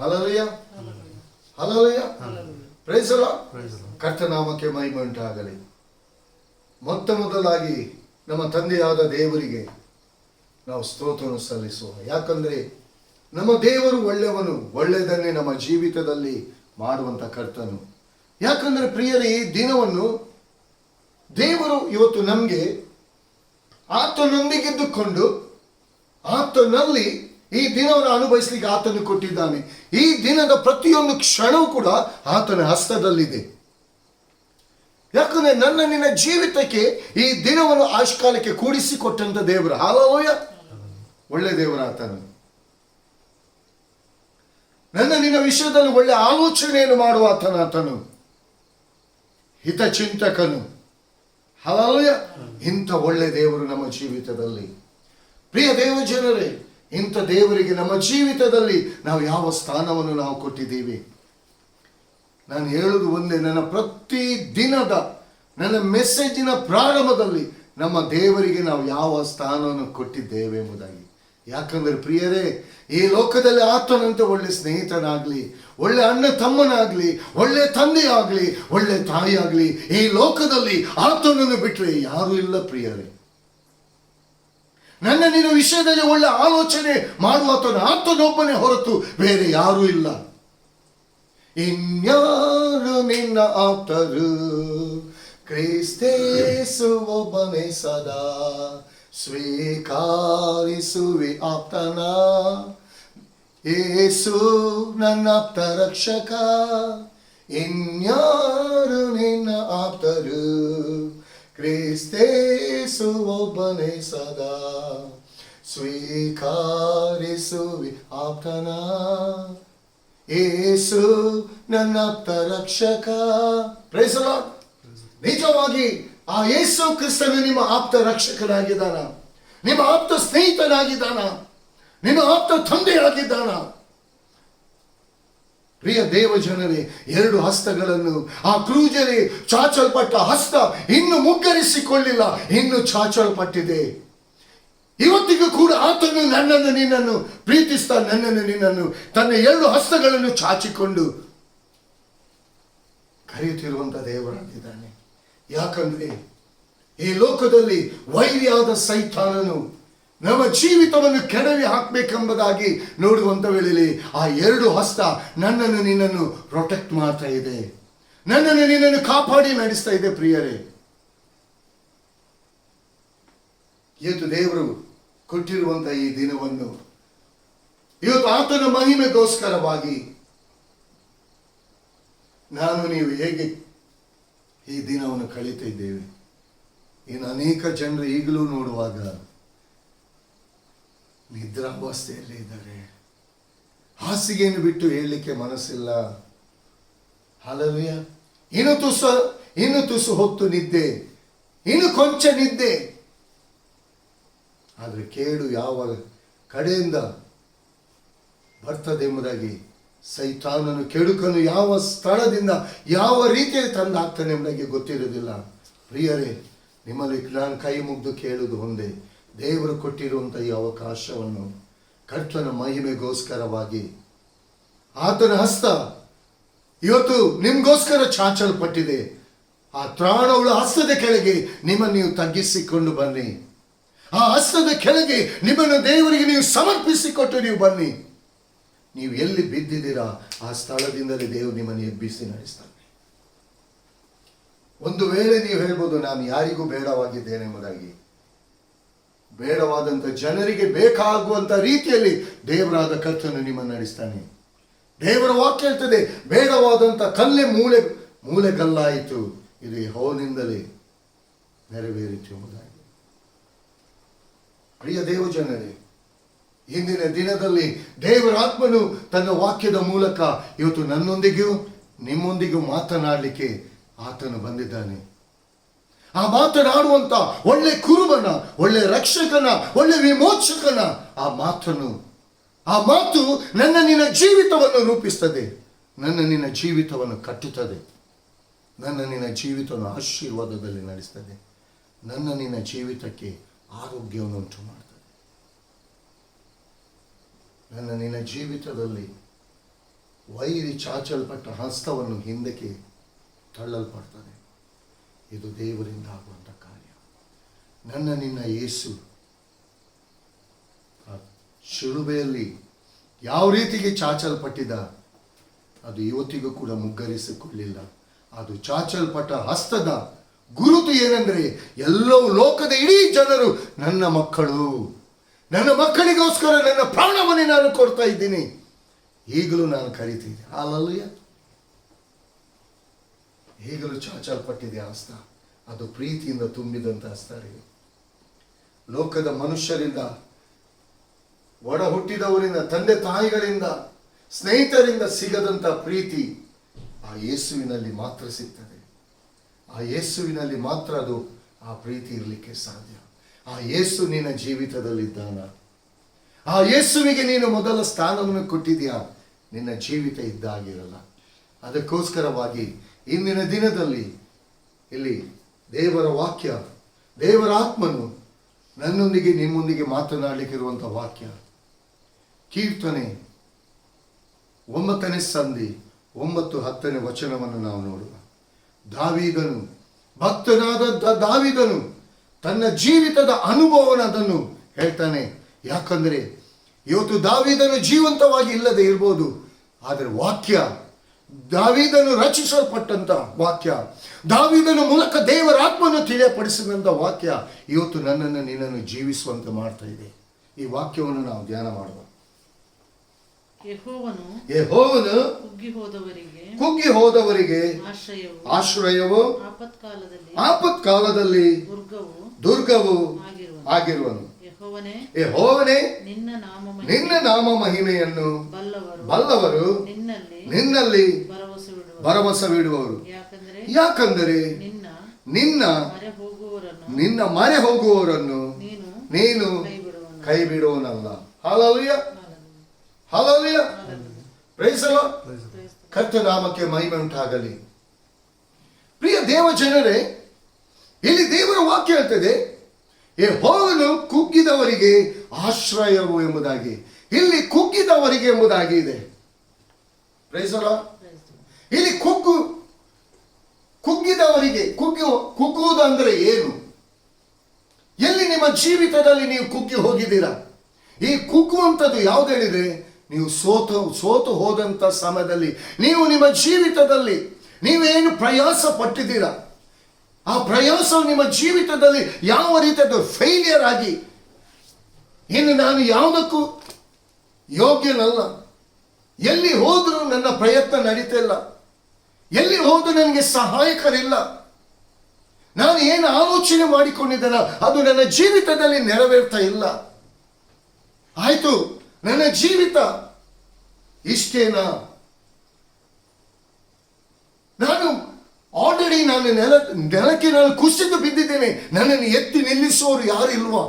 Hallelujah, hallelujah, praise the Lord. ಕರ್ತನಾಮಕ್ಕೆ ಮಹಿಮೆ ಉಂಟಾಗಲಿ. ಮೊತ್ತ ಮೊದಲಾಗಿ ನಮ್ಮ ತಂದೆಯಾದ ದೇವರಿಗೆ ನಾವು ಸ್ತೋತ್ರವನ್ನು ಸಲ್ಲಿಸುವ. ಯಾಕಂದ್ರೆ ನಮ್ಮ ದೇವರು ಒಳ್ಳೆಯವನು, ಒಳ್ಳೆಯದನ್ನೇ ನಮ್ಮ ಜೀವಿತದಲ್ಲಿ ಮಾಡುವಂತ ಕರ್ತನು. ಯಾಕಂದ್ರೆ ಪ್ರಿಯರೇ, ಈ ದಿನವನ್ನು ದೇವರು ಇವತ್ತು ನಮಗೆ ಆತನೊಂದಿಗಿದ್ದುಕೊಂಡು ಆತನಲ್ಲಿ ಈ ದಿನವನ್ನು ಅನುಭವಿಸಲಿಕ್ಕೆ ಆತನು ಕೊಟ್ಟಿದ್ದಾನೆ. ಈ ದಿನದ ಪ್ರತಿಯೊಂದು ಕ್ಷಣವೂ ಕೂಡ ಆತನ ಹಸ್ತದಲ್ಲಿದೆ. ಯಾಕಂದ್ರೆ ನನ್ನ ನಿನ್ನ ಜೀವಿತಕ್ಕೆ ಈ ದಿನವನ್ನು ಆಯುಷ್ಕಾಲಕ್ಕೆ ಕೂಡಿಸಿಕೊಟ್ಟಂತ ದೇವರು. ಹಲ್ಲೆಲೂಯಾ, ಒಳ್ಳೆ ದೇವರು ಆತನು. ನನ್ನ ನಿನ್ನ ವಿಷಯದಲ್ಲಿ ಒಳ್ಳೆ ಆಲೋಚನೆಯನ್ನು ಮಾಡುವ ಆತನು ಹಿತಚಿಂತಕನು. ಹಲ್ಲೆಲೂಯಾ, ಇಂಥ ಒಳ್ಳೆ ದೇವರು ನಮ್ಮ ಜೀವಿತದಲ್ಲಿ. ಪ್ರಿಯ ದೇವ ಜನರೇ, ಇಂಥ ದೇವರಿಗೆ ನಮ್ಮ ಜೀವಿತದಲ್ಲಿ ನಾವು ಯಾವ ಸ್ಥಾನವನ್ನು ನಾವು ಕೊಟ್ಟಿದ್ದೀವಿ? ನಾನು ಹೇಳುವುದು ಒಂದೇ, ನನ್ನ ಪ್ರತಿ ದಿನದ ನನ್ನ ಮೆಸೇಜಿನ ಪ್ರಾರಂಭದಲ್ಲಿ ನಮ್ಮ ದೇವರಿಗೆ ನಾವು ಯಾವ ಸ್ಥಾನವನ್ನು ಕೊಟ್ಟಿದ್ದೇವೆ ಎಂಬುದಾಗಿ. ಯಾಕಂದ್ರೆ ಪ್ರಿಯರೇ, ಈ ಲೋಕದಲ್ಲಿ ಆತನಂತೆ ಒಳ್ಳೆ ಸ್ನೇಹಿತನಾಗ್ಲಿ, ಒಳ್ಳೆ ಅಣ್ಣ ತಮ್ಮನಾಗ್ಲಿ, ಒಳ್ಳೆ ತಂದೆಯಾಗ್ಲಿ, ಒಳ್ಳೆ ತಾಯಿಯಾಗ್ಲಿ, ಈ ಲೋಕದಲ್ಲಿ ಆತನನ್ನು ಬಿಟ್ಟರೆ ಯಾರೂ ಇಲ್ಲ ಪ್ರಿಯರೇ. ನನ್ನ ನಿನ್ನ ವಿಷಯದಲ್ಲಿ ಒಳ್ಳೆ ಆಲೋಚನೆ ಮಾಡುವ ಆತನೊಬ್ಬನೇ ಹೊರತು ಬೇರೆ ಯಾರೂ ಇಲ್ಲ. ಇನ್ಯಾರು ನಿನ್ನ ಆಪ್ತರು? ಕ್ರಿಸ್ತೇಸು ಒಬ್ಬನೇ ಸದಾ ಸ್ವೀಕರಿಸುವೆ ಆಪ್ತನ. ಯೇಸು ನನ್ನ ಆಪ್ತ ರಕ್ಷಕ. ಇನ್ಯಾರು ನಿನ್ನ ಆಪ್ತರು? ಕ್ರಿಸ್ತೇಸು ಒಬ್ಬನೇ ಸದಾ ಸ್ವೀಕರಿಸುವೆ ಆಪ್ತನ. ಯೇಸು ನನ್ನ ಆಪ್ತ ರಕ್ಷಕ. Praise the Lord. ನಿಜವಾಗಿ ಆ ಯೇಸು ಕ್ರಿಸ್ತನು ನಿಮ್ಮ ಆಪ್ತ ರಕ್ಷಕನಾಗಿದ್ದಾನ, ನಿಮ್ಮ ಆಪ್ತ ಸ್ನೇಹಿತನಾಗಿದ್ದಾನ, ನಿಮ್ಮ ಆಪ್ತ ತಂದೆಯಾಗಿದ್ದಾನ. ಪ್ರಿಯ ದೇವ ಜನರೇ, ಎರಡು ಹಸ್ತಗಳನ್ನು ಆ ಕ್ರೂಜಲ್ಲಿ ಚಾಚಲ್ಪಟ್ಟ ಹಸ್ತ ಇನ್ನು ಮುಗ್ಗರಿಸಿಕೊಳ್ಳಿಲ್ಲ, ಇನ್ನು ಚಾಚಲ್ಪಟ್ಟಿದೆ. ಇವತ್ತಿಗೂ ಕೂಡ ಆತನು ನನ್ನನ್ನು ನಿನ್ನನ್ನು ಪ್ರೀತಿಸ್ತಾ, ನನ್ನನ್ನು ನಿನ್ನನ್ನು ತನ್ನ ಎರಡು ಹಸ್ತಗಳನ್ನು ಚಾಚಿಕೊಂಡು ಕರೆಯುತ್ತಿರುವಂತ ದೇವರಾಗಿದ್ದಾನೆ. ಯಾಕಂದ್ರೆ ಈ ಲೋಕದಲ್ಲಿ ವೈರಿಯಾದ ಸೈತಾನನು ನಮ್ಮ ಜೀವಿತವನ್ನು ಕೆಡವಿ ಹಾಕಬೇಕೆಂಬುದಾಗಿ ನೋಡುವಂತ ವೇಳೆಯಲ್ಲಿ ಆ ಎರಡು ಹಸ್ತ ನನ್ನನ್ನು ನಿನ್ನನ್ನು ಪ್ರೊಟೆಕ್ಟ್ ಮಾಡ್ತಾ ಇದೆ, ನನ್ನನ್ನು ನಿನ್ನನ್ನು ಕಾಪಾಡಿ ನಡೆಸ್ತಾ ಇದೆ. ಪ್ರಿಯರೇ, ಇವತ್ತು ದೇವರು ಕೊಟ್ಟಿರುವಂತ ಈ ದಿನವನ್ನು ಇವತ್ತು ಆತನ ಮಹಿಮೆಗೋಸ್ಕರವಾಗಿ ನಾನು ನೀವು ಹೇಗೆ ಈ ದಿನವನ್ನು ಕಳೀತಾ ಇದ್ದೇವೆ. ಇನ್ನು ಅನೇಕ ಜನರು ಈಗಲೂ ನೋಡುವಾಗ ನಿದ್ರಾವಸ್ಥೆಯಲ್ಲಿ ಇದ್ದಾರೆ, ಹಾಸಿಗೆಯನ್ನು ಬಿಟ್ಟು ಹೇಳಲಿಕ್ಕೆ ಮನಸ್ಸಿಲ್ಲ. ಹಲ್ಲೆಲೂಯಾ. ಇನ್ನು ತುಸು ಹೊತ್ತು ನಿದ್ದೆ, ಇನ್ನು ಕೊಂಚ ನಿದ್ದೆ. ಆದರೆ ಕೇಡು ಯಾವ ಕಡೆಯಿಂದ ಬರ್ತದೆ ಎಂಬುದಾಗಿ, ಸೈತಾನನು ಕೆಡುಕನು ಯಾವ ಸ್ಥಳದಿಂದ ಯಾವ ರೀತಿಯಲ್ಲಿ ತಂದಾಗ್ತಾನೆ ಎಂಬುದಾಗಿ ಗೊತ್ತಿರುವುದಿಲ್ಲ. ಪ್ರಿಯರೇ, ನಿಮ್ಮಲ್ಲಿ ನಾನು ಕೈ ಮುಗ್ದು ಕೇಳುವುದು ಒಂದೇ, ದೇವರು ಕೊಟ್ಟಿರುವಂಥ ಈ ಅವಕಾಶವನ್ನು ಕರ್ತನ ಮಹಿಮೆಗೋಸ್ಕರವಾಗಿ ಆತನ ಹಸ್ತ ಇವತ್ತು ನಿಮಗೋಸ್ಕರ ಚಾಚಲ್ಪಟ್ಟಿದೆ. ಆ ತ್ರಾಣವುಳ್ಳ ಹಸ್ತದ ಕೆಳಗೆ ನಿಮ್ಮನ್ನು ನೀವು ತಗ್ಗಿಸಿಕೊಂಡು ಬನ್ನಿ. ಆ ಹಸ್ತದ ಕೆಳಗೆ ನಿಮ್ಮನ್ನು ದೇವರಿಗೆ ನೀವು ಸಮರ್ಪಿಸಿಕೊಟ್ಟು ನೀವು ಬನ್ನಿ. ನೀವು ಎಲ್ಲಿ ಬಿದ್ದಿದ್ದೀರಾ ಆ ಸ್ಥಳದಿಂದಲೇ ದೇವರು ನಿಮ್ಮನ್ನು ಎಬ್ಬಿಸಿ ನಡೆಸ್ತಾನೆ. ಒಂದು ವೇಳೆ ನೀವು ಹೇಳ್ಬೋದು, ನಾನು ಯಾರಿಗೂ ಬೇಡವಾಗಿದ್ದೇನೆ ಎಂಬುದಾಗಿ. ಬೇಡವಾದಂಥ ಜನರಿಗೆ ಬೇಕಾಗುವಂತ ರೀತಿಯಲ್ಲಿ ದೇವರಾದ ಕರ್ತನು ನಿಮ್ಮನ್ನು ನಡೆಸ್ತಾನೆ. ದೇವರ ವಾಕ್ಯ ಹೇಳ್ತದೆ, ಬೇಡವಾದಂಥ ಕಲ್ಲೇ ಮೂಲೆಗಲ್ಲಾಯಿತು, ಇದು ಯೆಹೋವನಿಂದಲೇ ನೆರವೇರಿತು ಎಂಬುದಾಗಿ. ಪ್ರಿಯ ದೇವ ಜನರೇ, ಇಂದಿನ ದಿನದಲ್ಲಿ ದೇವರ ಆತ್ಮನು ತನ್ನ ವಾಕ್ಯದ ಮೂಲಕ ಇವತ್ತು ನನ್ನೊಂದಿಗೂ ನಿಮ್ಮೊಂದಿಗೂ ಮಾತನಾಡಲಿಕ್ಕೆ ಆತನು ಬಂದಿದ್ದಾನೆ. ಆ ಮಾತನಾಡುವಂತ ಒಳ್ಳೆ ಕುರುಬನ, ಒಳ್ಳೆ ರಕ್ಷಕನ, ಒಳ್ಳೆ ವಿಮೋಚಕನ ಆ ಮಾತು ನನ್ನ ನಿನ್ನ ಜೀವಿತವನ್ನು ರೂಪಿಸ್ತದೆ, ನನ್ನ ನಿನ್ನ ಜೀವಿತವನ್ನು ಕಟ್ಟುತ್ತದೆ, ನನ್ನ ನಿನ್ನ ಜೀವಿತವನ್ನು ಆಶೀರ್ವಾದದಲ್ಲಿ ನಡೆಸ್ತದೆ, ನನ್ನ ನಿನ್ನ ಜೀವಿತಕ್ಕೆ ಆರೋಗ್ಯವನ್ನು ಉಂಟು ಮಾಡ್ತದೆ. ನನ್ನ ನಿನ್ನ ಜೀವಿತದಲ್ಲಿ ವೈರಿ ಚಾಚಲ್ಪಟ್ಟ ಹಸ್ತವನ್ನು ಹಿಂದಕ್ಕೆ ತಳ್ಳಲ್ಪಡ್ತಾನೆ. ಇದು ದೇವರಿಂದ ಆಗುವಂಥ ಕಾರ್ಯ. ನನ್ನ ನಿನ್ನ ಯೇಸು ಆ ಶಿಲುಬೆಯಲ್ಲಿ ಯಾವ ರೀತಿಗೆ ಚಾಚಲ್ಪಟ್ಟಿದ, ಅದು ಇವತ್ತಿಗೂ ಕೂಡ ಮುಗ್ಗರಿಸಿಕೊಳ್ಳಿಲ್ಲ. ಅದು ಚಾಚಲ್ಪಟ್ಟ ಹಸ್ತದ ಗುರುತು ಏನೆಂದರೆ, ಎಲ್ಲವೂ ಲೋಕದ ಇಡೀ ಜನರು ನನ್ನ ಮಕ್ಕಳು, ನನ್ನ ಮಕ್ಕಳಿಗೋಸ್ಕರ ನನ್ನ ಪ್ರಾಣವನ್ನೇ ನಾನು ಕೊಡ್ತಾ ಇದ್ದೀನಿ, ಈಗಲೂ ನಾನು ಕರಿತಿದ್ದೆ. ಹಾಲೆಲೂಯಾ. ಈಗಲೂ ಚಾಚಲ್ಪಟ್ಟಿದೆ ಹಸ್ತ. ಅದು ಪ್ರೀತಿಯಿಂದ ತುಂಬಿದಂಥ ಹಸ್ತ ರೀ. ಲೋಕದ ಮನುಷ್ಯರಿಂದ, ಒಡ ಹುಟ್ಟಿದವರಿಂದ, ತಂದೆ ತಾಯಿಗಳಿಂದ, ಸ್ನೇಹಿತರಿಂದ ಸಿಗದಂಥ ಪ್ರೀತಿ ಆ ಯೇಸುವಿನಲ್ಲಿ ಮಾತ್ರ ಸಿಗ್ತದೆ. ಆ ಯೇಸುವಿನಲ್ಲಿ ಮಾತ್ರ ಅದು ಆ ಪ್ರೀತಿ ಇರಲಿಕ್ಕೆ ಸಾಧ್ಯ. ಆ ಯೇಸು ನಿನ್ನ ಜೀವಿತದಲ್ಲಿದ್ದಾನ, ಆ ಯೇಸುವಿಗೆ ನೀನು ಮೊದಲ ಸ್ಥಾನವನ್ನು ಕೊಟ್ಟಿದ್ಯಾ, ನಿನ್ನ ಜೀವಿತ ಇದ್ದಾಗಿರಲ್ಲ. ಅದಕ್ಕೋಸ್ಕರವಾಗಿ ಇಂದಿನ ದಿನದಲ್ಲಿ ಇಲ್ಲಿ ದೇವರ ವಾಕ್ಯ, ದೇವರ ಆತ್ಮನು ನನ್ನೊಂದಿಗೆ ನಿಮ್ಮೊಂದಿಗೆ ಮಾತನಾಡಲಿಕ್ಕಿರುವಂಥ ವಾಕ್ಯ ಕೀರ್ತನೆ 9ನೇ ಸಂಧಿ 9-10ನೇ ವಚನವನ್ನು ನಾವು ನೋಡುವ. ದಾವೀದನು, ಭಕ್ತನಾದಂಥ ದಾವೀದನು ತನ್ನ ಜೀವಿತದ ಅನುಭವವನ್ನು ಅದನ್ನು ಹೇಳ್ತಾನೆ. ಯಾಕಂದರೆ ಇವತ್ತು ದಾವೀದನು ಜೀವಂತವಾಗಿ ಇಲ್ಲದೆ ಇರ್ಬೋದು, ಆದರೆ ವಾಕ್ಯ, ದಾವೀದನು ರಚಿಸಲ್ಪಟ್ಟಂತ ವಾಕ್ಯ, ದಾವೀದನ ಮೂಲಕ ದೇವರ ಆತ್ಮನ್ನು ತಿಳಿಯಪಡಿಸಿದಂಥ ವಾಕ್ಯ ಇವತ್ತು ನನ್ನನ್ನು ನಿನ್ನನ್ನು ಜೀವಿಸುವಂತೆ ಮಾಡ್ತಾ ಇದೆ. ಈ ವಾಕ್ಯವನ್ನು ನಾವು ಧ್ಯಾನ ಮಾಡುವ. ಯೆಹೋವನು ಕುಗ್ಗಿ ಹೋದವರಿಗೆ ಆಶ್ರಯವು, ಆಪತ್ಕಾಲದಲ್ಲಿ ದುರ್ಗವು ಆಗಿರುವನು. ಯೆಹೋವನೇ, ನಿನ್ನ ನಾಮ ಮಹಿಮೆಯನ್ನು ಬಲ್ಲವರು ನಿನ್ನಲ್ಲಿ ಭರವಸವಿಡುವವರು. ಯಾಕಂದರೆ ನಿನ್ನ ಮರೆ ಹೋಗುವವರನ್ನು ನೀನು ಕೈ ಬಿಡುವನಲ್ಲ. Hallelujah, hallelujah, praise the Lord. ಕರ್ತನ ನಾಮಕ್ಕೆ ಮಹಿಮೆ ಉಂಟಾಗಲಿ. ಪ್ರಿಯ ದೇವ ಜನರೇ, ಇಲ್ಲಿ ದೇವರ ವಾಕ್ಯ ಹೇಳ್ತದೆ, ಯೆಹೋವನು ಕುಗ್ಗಿದವರಿಗೆ ಆಶ್ರಯವು ಎಂಬುದಾಗಿ. ಇಲ್ಲಿ ಕುಗ್ಗಿದವರಿಗೆ ಎಂಬುದಾಗಿ ಇದೆ. Praise the Lord. ಇಲ್ಲಿ ಕುಗ್ಗಿದವರಿಗೆ, ಕುಗ್ಗುವುದು ಅಂದರೆ ಏನು? ಎಲ್ಲಿ ನಿಮ್ಮ ಜೀವಿತದಲ್ಲಿ ನೀವು ಕುಗ್ಗಿ ಹೋಗಿದ್ದೀರಾ? ಈ ಕುಗ್ಗುವಂಥದ್ದು ಯಾವ್ದು ಹೇಳಿದ್ರೆ, ನೀವು ಸೋತು ಹೋದಂಥ ಸಮಯದಲ್ಲಿ, ನೀವು ನಿಮ್ಮ ಜೀವಿತದಲ್ಲಿ ನೀವೇನು ಪ್ರಯಾಸ ಪಟ್ಟಿದ್ದೀರಾ, ಆ ಪ್ರಯಾಸವು ನಿಮ್ಮ ಜೀವಿತದಲ್ಲಿ ಯಾವ ರೀತಿಯದು ಫೇಲಿಯರ್ ಆಗಿ, ಇನ್ನು ನಾನು ಯಾವುದಕ್ಕೂ ಯೋಗ್ಯನಲ್ಲ, ಎಲ್ಲಿ ಹೋದರೂ ನನ್ನ ಪ್ರಯತ್ನ ನಡೀತಿಲ್ಲ, ಎಲ್ಲಿ ಹೋದರೂ ನನಗೆ ಸಹಾಯಕರಿಲ್ಲ, ನಾನು ಏನು ಆಲೋಚನೆ ಮಾಡಿಕೊಂಡಿದ್ದೇನ ಅದು ನನ್ನ ಜೀವಿತದಲ್ಲಿ ನೆರವೇರ್ತಾ ಇಲ್ಲ, ಆಯ್ತು ನನ್ನ ಜೀವಿತ ಇಷ್ಟೇನಾ, ನಾನು ಆಲ್ರೆಡಿ ನೆಲಕ್ಕೆ ನಾನು ಕುಸಿದು ಬಿದ್ದಿದ್ದೇನೆ, ನನ್ನನ್ನು ಎತ್ತಿ ನಿಲ್ಲಿಸುವವರು ಯಾರು ಇಲ್ವಾ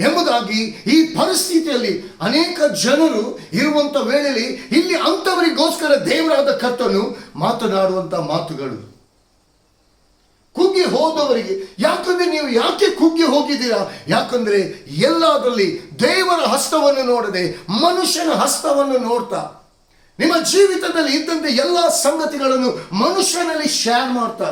ಎಂಬುದಾಗಿ ಈ ಪರಿಸ್ಥಿತಿಯಲ್ಲಿ ಅನೇಕ ಜನರು ಇರುವಂತ ವೇಳೆಯಲ್ಲಿ ಇಲ್ಲಿ ಅಂತವರಿಗೋಸ್ಕರ ದೇವರಾದ ಕರ್ತನು ಮಾತನಾಡುವಂತ ಮಾತುಗಳು. ಕುಗ್ಗಿ ಹೋದವರಿಗೆ, ಯಾಕಂದ್ರೆ ನೀವು ಯಾಕೆ ಕುಗ್ಗಿ ಹೋಗಿದ್ದೀರಾ? ಯಾಕಂದ್ರೆ ಎಲ್ಲದರಲ್ಲಿ ದೇವರ ಹಸ್ತವನ್ನು ನೋಡದೆ ಮನುಷ್ಯನ ಹಸ್ತವನ್ನು ನೋಡ್ತಾ, ನಿಮ್ಮ ಜೀವಿತದಲ್ಲಿ ಇದ್ದಂತೆ ಎಲ್ಲ ಸಂಗತಿಗಳನ್ನು ಮನುಷ್ಯನಲ್ಲಿ ಶೇರ್ ಮಾಡ್ತಾ,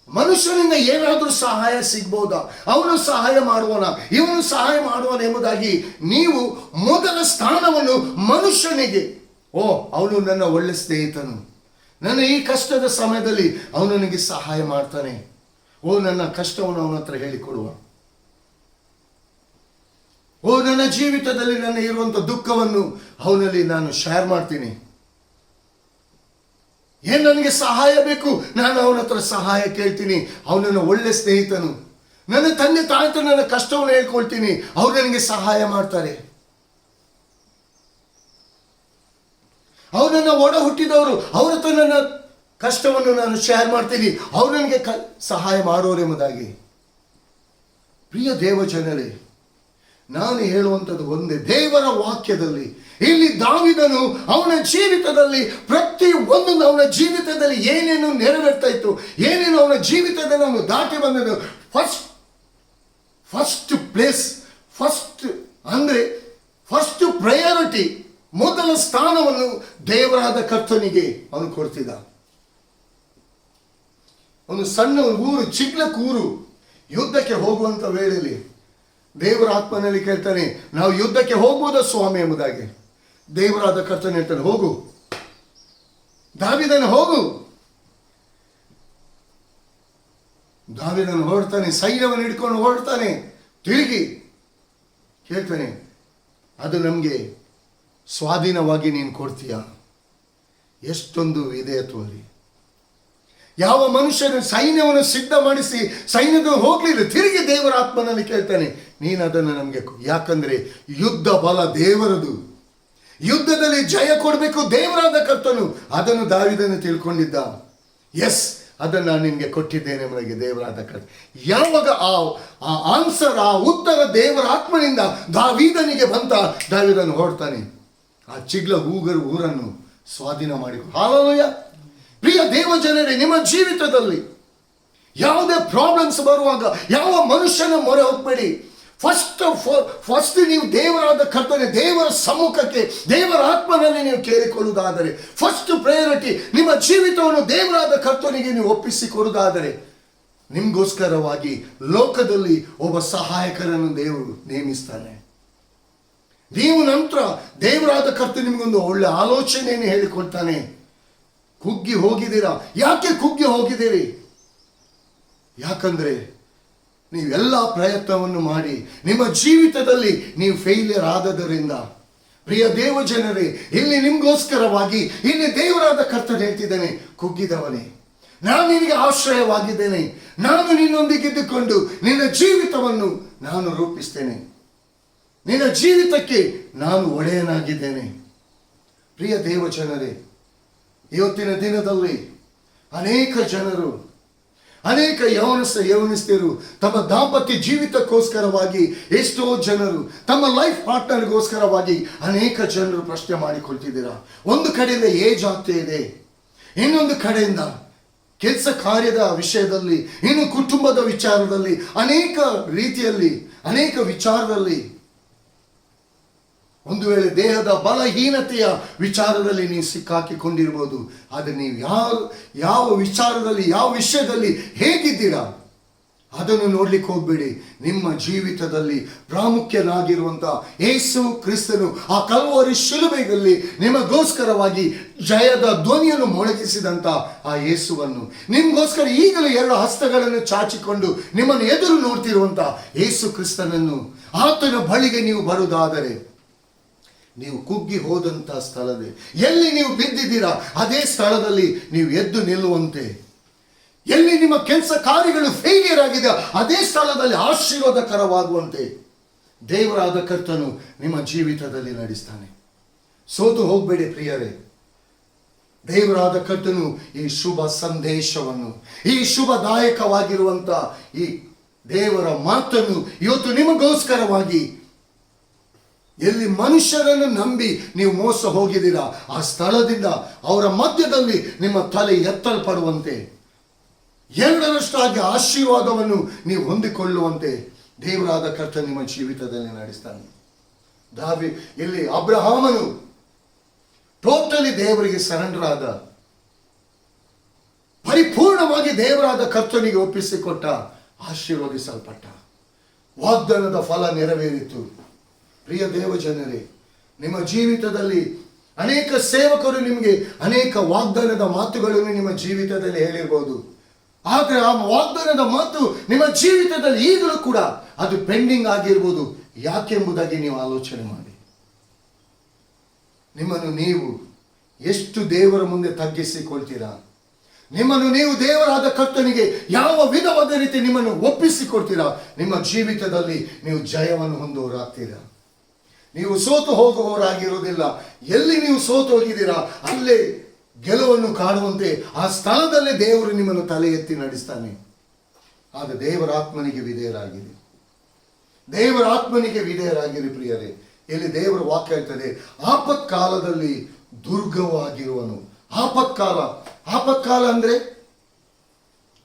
ಮನುಷ್ಯನಿಂದ ಏನಾದರೂ ಸಹಾಯ ಸಿಗ್ಬೋದಾ, ಅವನು ಸಹಾಯ ಮಾಡುವನ, ಇವನು ಸಹಾಯ ಮಾಡುವನ ಎಂಬುದಾಗಿ ನೀವು ಮೊದಲ ಸ್ಥಾನವನ್ನು ಮನುಷ್ಯನಿಗೆ, ಅವನು ನನ್ನ ಒಳ್ಳೆ ಸ್ನೇಹಿತನು, ನನ್ನ ಈ ಕಷ್ಟದ ಸಮಯದಲ್ಲಿ ಅವನು ನನಗೆ ಸಹಾಯ ಮಾಡ್ತಾನೆ, ನನ್ನ ಕಷ್ಟವನ್ನು ಅವನ ಹತ್ರ ಹೇಳಿಕೊಡುವ, ನನ್ನ ಜೀವಿತದಲ್ಲಿ ನನ್ನ ಇರುವಂಥ ದುಃಖವನ್ನು ಅವನಲ್ಲಿ ನಾನು ಶೇರ್ ಮಾಡ್ತೀನಿ, ಏನ್ ನನಗೆ ಸಹಾಯ ಬೇಕು ನಾನು ಅವನ ಹತ್ರ ಸಹಾಯ ಕೇಳ್ತೀನಿ, ಅವನನ್ನ ಒಳ್ಳೆ ಸ್ನೇಹಿತನು, ನನ್ನ ತಂದೆ ತಾಯಿ ನನ್ನ ಕಷ್ಟವನ್ನು ಹೇಳ್ಕೊಳ್ತೀನಿ, ಅವ್ರು ನನಗೆ ಸಹಾಯ ಮಾಡ್ತಾರೆ, ಅವ್ರು ನನ್ನ ಒಡ ಹುಟ್ಟಿದವರು, ಅವ್ರ ಹತ್ರ ನನ್ನ ಕಷ್ಟವನ್ನು ನಾನು ಶೇರ್ ಮಾಡ್ತೀನಿ, ಅವ್ರು ನನಗೆ ಸಹಾಯ ಮಾಡೋರೆಂಬುದಾಗಿ. ಪ್ರಿಯ ದೇವ ಜನರೇ, ನಾನು ಹೇಳುವಂಥದ್ದು ಒಂದೇ, ದೇವರ ವಾಕ್ಯದಲ್ಲಿ ಇಲ್ಲಿ ದಾವೀದನು ಅವನ ಜೀವಿತದಲ್ಲಿ ಪ್ರತಿ ಒಂದು, ಅವನ ಜೀವಿತದಲ್ಲಿ ಏನೇನು ನೆರವೇರ್ತಾ ಇತ್ತು, ಏನೇನು ಅವನ ಜೀವಿತದಲ್ಲಿ ಅವನು ದಾಟಿ ಬಂದದ್ದು, ಫಸ್ಟ್ ಪ್ಲೇಸ್, ಫಸ್ಟ್ ಪ್ರಯಾರಿಟಿ ಮೊದಲ ಸ್ಥಾನವನ್ನು ದೇವರಾದ ಕರ್ತನಿಗೆ ಅವನು ಕೊಡ್ತಿದ್ದ. ಒಂದು ಸಣ್ಣ ಊರು, ಚಿಗ್ಲಕ್ ಊರು, ಯುದ್ಧಕ್ಕೆ ಹೋಗುವಂತ ವೇಳೆಯಲ್ಲಿ ದೇವರ ಆತ್ಮನಲ್ಲಿ ಕೇಳ್ತಾನೆ, ನಾವು ಯುದ್ಧಕ್ಕೆ ಹೋಗುವುದ ಸ್ವಾಮಿ ಎಂಬುದಾಗಿ. ದೇವರಾದ ಕರ್ತನ ಹೇಳ್ತಾನೆ, ಹೋಗು ದಾವೀದನ, ಹೋಗು. ದಾವೀದನ ಹೊರಡ್ತಾನೆ, ಸೈನ್ಯವನ್ನು ಹಿಡ್ಕೊಂಡು ಹೊರಡ್ತಾನೆ. ತಿರುಗಿ ಕೇಳ್ತಾನೆ, ಅದು ನಮಗೆ ಸ್ವಾಧೀನವಾಗಿ ನೀನು ಕೊಡ್ತೀಯಾ? ಎಷ್ಟೊಂದು ವಿಧೇಯತ್ವಲ್ಲಿ ಯಾವ ಮನುಷ್ಯನ ಸೈನ್ಯವನ್ನು ಸಿದ್ಧ ಮಾಡಿಸಿ ಸೈನ್ಯದ ಹೋಗ್ಲಿಲ್ಲ, ತಿರುಗಿ ದೇವರ ಆತ್ಮನಲ್ಲಿ ಕೇಳ್ತಾನೆ, ನೀನು ಅದನ್ನು ನಮಗೆ, ಯಾಕಂದ್ರೆ ಯುದ್ಧ ಬಲ ದೇವರದು, ಯುದ್ಧದಲ್ಲಿ ಜಯ ಕೊಡಬೇಕು ದೇವರಾದ ಕರ್ತನು. ಅದನ್ನು ದಾವೀದನು ತಿಳ್ಕೊಂಡಿದ್ದ. ಎಸ್, ಅದನ್ನು ನಾನು ನಿನಗೆ ಕೊಟ್ಟಿದ್ದೇನೆ ನನಗೆ ದೇವರಾದ ಕರ್ತ. ಯಾವಾಗ ಆ ಆನ್ಸರ್, ಆ ಉತ್ತರ ದೇವರ ಆತ್ಮನಿಂದ ದಾವೀದನಿಗೆ ಬಂತ, ದಾವೀದನು ಹೊರಡ್ತಾನೆ, ಆ ಚಿಗ್ಲ ಊರನ್ನು ಸ್ವಾಧೀನ ಮಾಡಿ. ಹಾಲೆಲೂಯ. ಪ್ರಿಯ ದೇವ ಜನರೇ, ನಿಮ್ಮ ಜೀವಿತದಲ್ಲಿ ಯಾವುದೇ ಪ್ರಾಬ್ಲಮ್ಸ್ ಬರುವಾಗ ಯಾವ ಮನುಷ್ಯನ ಮೊರೆ ಹೋಗ್ಬೇಡಿ. ಫಸ್ಟ್ ನೀವು ದೇವರಾದ ಕರ್ತನೆ, ದೇವರ ಸಮ್ಮುಖಕ್ಕೆ, ದೇವರ ಆತ್ಮನಲ್ಲಿ ನೀವು ಕೇಳಿಕೊಳ್ಳುವುದಾದರೆ, ಫಸ್ಟ್ ಪ್ರಯಾರಿಟಿ ನಿಮ್ಮ ಜೀವಿತವನ್ನು ದೇವರಾದ ಕರ್ತನಿಗೆ ನೀವು ಒಪ್ಪಿಸಿಕೊಡುವುದಾದರೆ, ನಿಮಗೋಸ್ಕರವಾಗಿ ಲೋಕದಲ್ಲಿ ಒಬ್ಬ ಸಹಾಯಕರನ್ನು ದೇವರು ನೇಮಿಸ್ತಾನೆ. ನೀವು ನಂತರ ದೇವರಾದ ಕರ್ತ ನಿಮಗೊಂದು ಒಳ್ಳೆ ಆಲೋಚನೆಯನ್ನು ಹೇಳಿಕೊಳ್ತಾನೆ. ಕುಗ್ಗಿ ಹೋಗಿದ್ದೀರಾ? ಯಾಕೆ ಕುಗ್ಗಿ ಹೋಗಿದ್ದೀರಿ? ಯಾಕಂದ್ರೆ ನೀವೆಲ್ಲ ಪ್ರಯತ್ನವನ್ನು ಮಾಡಿ ನಿಮ್ಮ ಜೀವಿತದಲ್ಲಿ ನೀವು ಫೇಲಿಯರ್ ಆದದರಿಂದ. ಪ್ರಿಯ ದೇವ ಜನರೇ, ಇಲ್ಲಿ ನಿಮಗೋಸ್ಕರವಾಗಿ ಇಲ್ಲಿ ದೇವರಾದ ಕರ್ತನು ಹೇಳ್ತಿದ್ದಾನೆ, ಕುಗ್ಗಿದವನೇ, ನಾನು ನಿನಗೆ ಆಶ್ರಯವಾಗಿದ್ದೇನೆ, ನಾನು ನಿನ್ನೊಂದಿಗಿದ್ದುಕೊಂಡು ನಿನ್ನ ಜೀವಿತವನ್ನು ನಾನು ರೂಪಿಸ್ತೇನೆ, ನಿನ್ನ ಜೀವಿತಕ್ಕೆ ನಾನು ಒಡೆಯನಾಗಿದ್ದೇನೆ. ಪ್ರಿಯ ದೇವ ಜನರೇ, ಇವತ್ತಿನ ದಿನದಲ್ಲಿ ಅನೇಕ ಜನರು, ಅನೇಕ ಯೌವನಸ್ಥರು ತಮ್ಮ ದಾಂಪತ್ಯ ಜೀವಿತಕ್ಕೋಸ್ಕರವಾಗಿ, ಎಷ್ಟೋ ಜನರು ತಮ್ಮ ಲೈಫ್ ಪಾರ್ಟ್ನರ್ಗೋಸ್ಕರವಾಗಿ ಅನೇಕ ಜನರು ಪ್ರಶ್ನೆ ಮಾಡಿಕೊಳ್ತಿದ್ದೀರಾ. ಒಂದು ಕಡೆಯಿಂದ ಏಜ್ ಆಗ್ತಾ ಇದೆ, ಇನ್ನೊಂದು ಕಡೆಯಿಂದ ಕೆಲಸ ಕಾರ್ಯದ ವಿಷಯದಲ್ಲಿ, ಇನ್ನು ಕುಟುಂಬದ ವಿಚಾರದಲ್ಲಿ, ಅನೇಕ ರೀತಿಯಲ್ಲಿ, ಅನೇಕ ವಿಚಾರದಲ್ಲಿ, ಒಂದು ವೇಳೆ ದೇಹದ ಬಲಹೀನತೆಯ ವಿಚಾರದಲ್ಲಿ ನೀವು ಸಿಕ್ಕಾಕಿಕೊಂಡಿರ್ಬೋದು. ಆದರೆ ನೀವು ಯಾವ ವಿಚಾರದಲ್ಲಿ, ಯಾವ ವಿಷಯದಲ್ಲಿ ಹೇಗಿದ್ದೀರಾ ಅದನ್ನು ನೋಡ್ಲಿಕ್ಕೆ ಹೋಗ್ಬೇಡಿ. ನಿಮ್ಮ ಜೀವಿತದಲ್ಲಿ ಪ್ರಾಮುಖ್ಯನಾಗಿರುವಂಥ ಯೇಸು ಕ್ರಿಸ್ತನು ಆ ಕಲ್ವರಿ ಶಿಲುಬೆಯಲ್ಲಿ ನಿಮಗೋಸ್ಕರವಾಗಿ ಜಯದ ಧ್ವನಿಯನ್ನು ಮೊಳಗಿಸಿದಂಥ ಆ ಯೇಸುವನ್ನು, ನಿಮಗೋಸ್ಕರ ಈಗಲೂ ಎರಡು ಹಸ್ತಗಳನ್ನು ಚಾಚಿಕೊಂಡು ನಿಮ್ಮನ್ನು ಎದುರು ನೋಡ್ತಿರುವಂಥ ಯೇಸು ಕ್ರಿಸ್ತನನ್ನು, ಆತನ ಬಳಿಗೆ ನೀವು ಬರುವುದಾದರೆ, ನೀವು ಕುಗ್ಗಿ ಹೋದಂಥ ಸ್ಥಳದಲ್ಲಿ ಎಲ್ಲಿ ನೀವು ಬಿದ್ದಿದ್ದೀರಾ ಅದೇ ಸ್ಥಳದಲ್ಲಿ ನೀವು ಎದ್ದು ನಿಲ್ಲುವಂತೆ, ಎಲ್ಲಿ ನಿಮ್ಮ ಕೆಲಸ ಕಾರ್ಯಗಳು ಫೇಲಿಯರ್ ಆಗಿದೆ ಅದೇ ಸ್ಥಳದಲ್ಲಿ ಆಶೀರ್ವಾದಕರವಾಗುವಂತೆ ದೇವರಾದ ಕರ್ತನು ನಿಮ್ಮ ಜೀವಿತದಲ್ಲಿ ನಡೆಸ್ತಾನೆ. ಸೋತು ಹೋಗಬೇಡಿ ಪ್ರಿಯರೇ. ದೇವರಾದ ಕರ್ತನು ಈ ಶುಭ ಸಂದೇಶವನ್ನು, ಈ ಶುಭದಾಯಕವಾಗಿರುವಂತ ಈ ದೇವರ ಮಾತನ್ನು ಇವತ್ತು ನಿಮಗೋಸ್ಕರವಾಗಿ, ಎಲ್ಲಿ ಮನುಷ್ಯರನ್ನು ನಂಬಿ ನೀವು ಮೋಸ ಹೋಗಿದ್ದೀರಾ ಆ ಸ್ಥಳದಿಂದ ಅವರ ಮಧ್ಯದಲ್ಲಿ ನಿಮ್ಮ ತಲೆ ಎತ್ತಲ್ಪಡುವಂತೆ, ಎರಡರಷ್ಟಾಗಿ ಆಶೀರ್ವಾದವನ್ನು ನೀವು ಹೊಂದಿಕೊಳ್ಳುವಂತೆ ದೇವರಾದ ಕರ್ತನು ನಿಮ್ಮ ಜೀವಿತದಲ್ಲಿ ನಡೆಸ್ತಾನೆ. ಇಲ್ಲಿ ಅಬ್ರಹಾಮನು ಟೋಟಲಿ ದೇವರಿಗೆ ಸರೆಂಡರ್ ಆದ, ಪರಿಪೂರ್ಣವಾಗಿ ದೇವರಾದ ಕರ್ತನಿಗೆ ಒಪ್ಪಿಸಿಕೊಟ್ಟ, ಆಶೀರ್ವದಿಸಲ್ಪಟ್ಟ, ವಾಗ್ದಾನದ ಫಲ ನೆರವೇರಿತು. ಪ್ರಿಯ ದೇವ ಜನರೇ, ನಿಮ್ಮ ಜೀವಿತದಲ್ಲಿ ಅನೇಕ ಸೇವಕರು ನಿಮಗೆ ಅನೇಕ ವಾಗ್ದಾನದ ಮಾತುಗಳನ್ನು ನಿಮ್ಮ ಜೀವಿತದಲ್ಲಿ ಹೇಳಿರ್ಬೋದು. ಆದರೆ ಆ ವಾಗ್ದಾನದ ಮಾತು ನಿಮ್ಮ ಜೀವಿತದಲ್ಲಿ ಈಗಲೂ ಕೂಡ ಅದು ಪೆಂಡಿಂಗ್ ಆಗಿರ್ಬೋದು. ಯಾಕೆಂಬುದಾಗಿ ನೀವು ಆಲೋಚನೆ ಮಾಡಿ. ನಿಮ್ಮನ್ನು ನೀವು ಎಷ್ಟು ದೇವರ ಮುಂದೆ ತಗ್ಗಿಸಿಕೊಳ್ತೀರಾ, ನಿಮ್ಮನ್ನು ನೀವು ದೇವರಾದ ಕರ್ತನಿಗೆ ಯಾವ ವಿಧವಾದ ರೀತಿ ನಿಮ್ಮನ್ನು ಒಪ್ಪಿಸಿಕೊಡ್ತೀರಾ, ನಿಮ್ಮ ಜೀವಿತದಲ್ಲಿ ನೀವು ಜಯವನ್ನು ಹೊಂದುವರಾಗ್ತೀರಾ. ನೀವು ಸೋತು ಹೋಗುವವರಾಗಿರುವುದಿಲ್ಲ. ಎಲ್ಲಿ ನೀವು ಸೋತು ಹೋಗಿದ್ದೀರಾ ಅಲ್ಲೇ ಗೆಲುವನ್ನು ಕಾಣುವಂತೆ ಆ ಸ್ಥಳದಲ್ಲೇ ದೇವರು ನಿಮ್ಮನ್ನು ತಲೆ ಎತ್ತಿ ನಡೆಸ್ತಾನೆ. ಆಗ ದೇವರ ಆತ್ಮನಿಗೆ ವಿಧೇಯರಾಗಿರಿ, ದೇವರ ಆತ್ಮನಿಗೆ ವಿಧೇಯರಾಗಿರಿ ಪ್ರಿಯರೇ. ಇಲ್ಲಿ ದೇವರ ವಾಕ್ಯ ಹೇಳ್ತದೆ, ಆಪತ್ಕಾಲದಲ್ಲಿ ದುರ್ಗವಾಗಿರುವನು.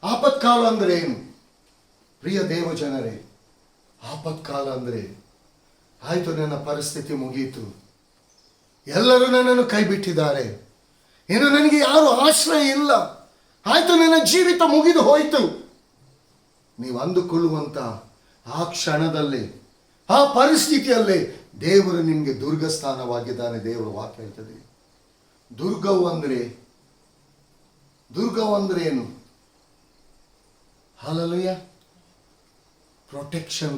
ಆಪತ್ಕಾಲ ಅಂದ್ರೆ ಏನು ಪ್ರಿಯ ದೇವ ಜನರೇ? ಆಪತ್ಕಾಲ ಅಂದ್ರೆ ಆಯ್ತು, ನನ್ನ ಪರಿಸ್ಥಿತಿ ಮುಗಿಯಿತು, ಎಲ್ಲರೂ ನನ್ನನ್ನು ಕೈ ಬಿಟ್ಟಿದ್ದಾರೆ, ಇನ್ನು ನನಗೆ ಯಾರು ಆಶ್ರಯ ಇಲ್ಲ, ಆಯ್ತು ನನ್ನ ಜೀವಿತ ಮುಗಿದು ಹೋಯಿತು. ನೀವು ಅಂದುಕೊಳ್ಳುವಂತ ಆ ಕ್ಷಣದಲ್ಲಿ, ಆ ಪರಿಸ್ಥಿತಿಯಲ್ಲೇ ದೇವರು ನಿಮಗೆ ದುರ್ಗ ಸ್ಥಾನವಾಗಿದ್ದಾನೆ. ದೇವರು ವಾಕ್ಯ ಹೇಳ್ತದೆ. ದುರ್ಗವು ಅಂದ್ರೆ ಏನು? ಹಲ್ಲೆಲೂಯ. ಪ್ರೊಟೆಕ್ಷನ್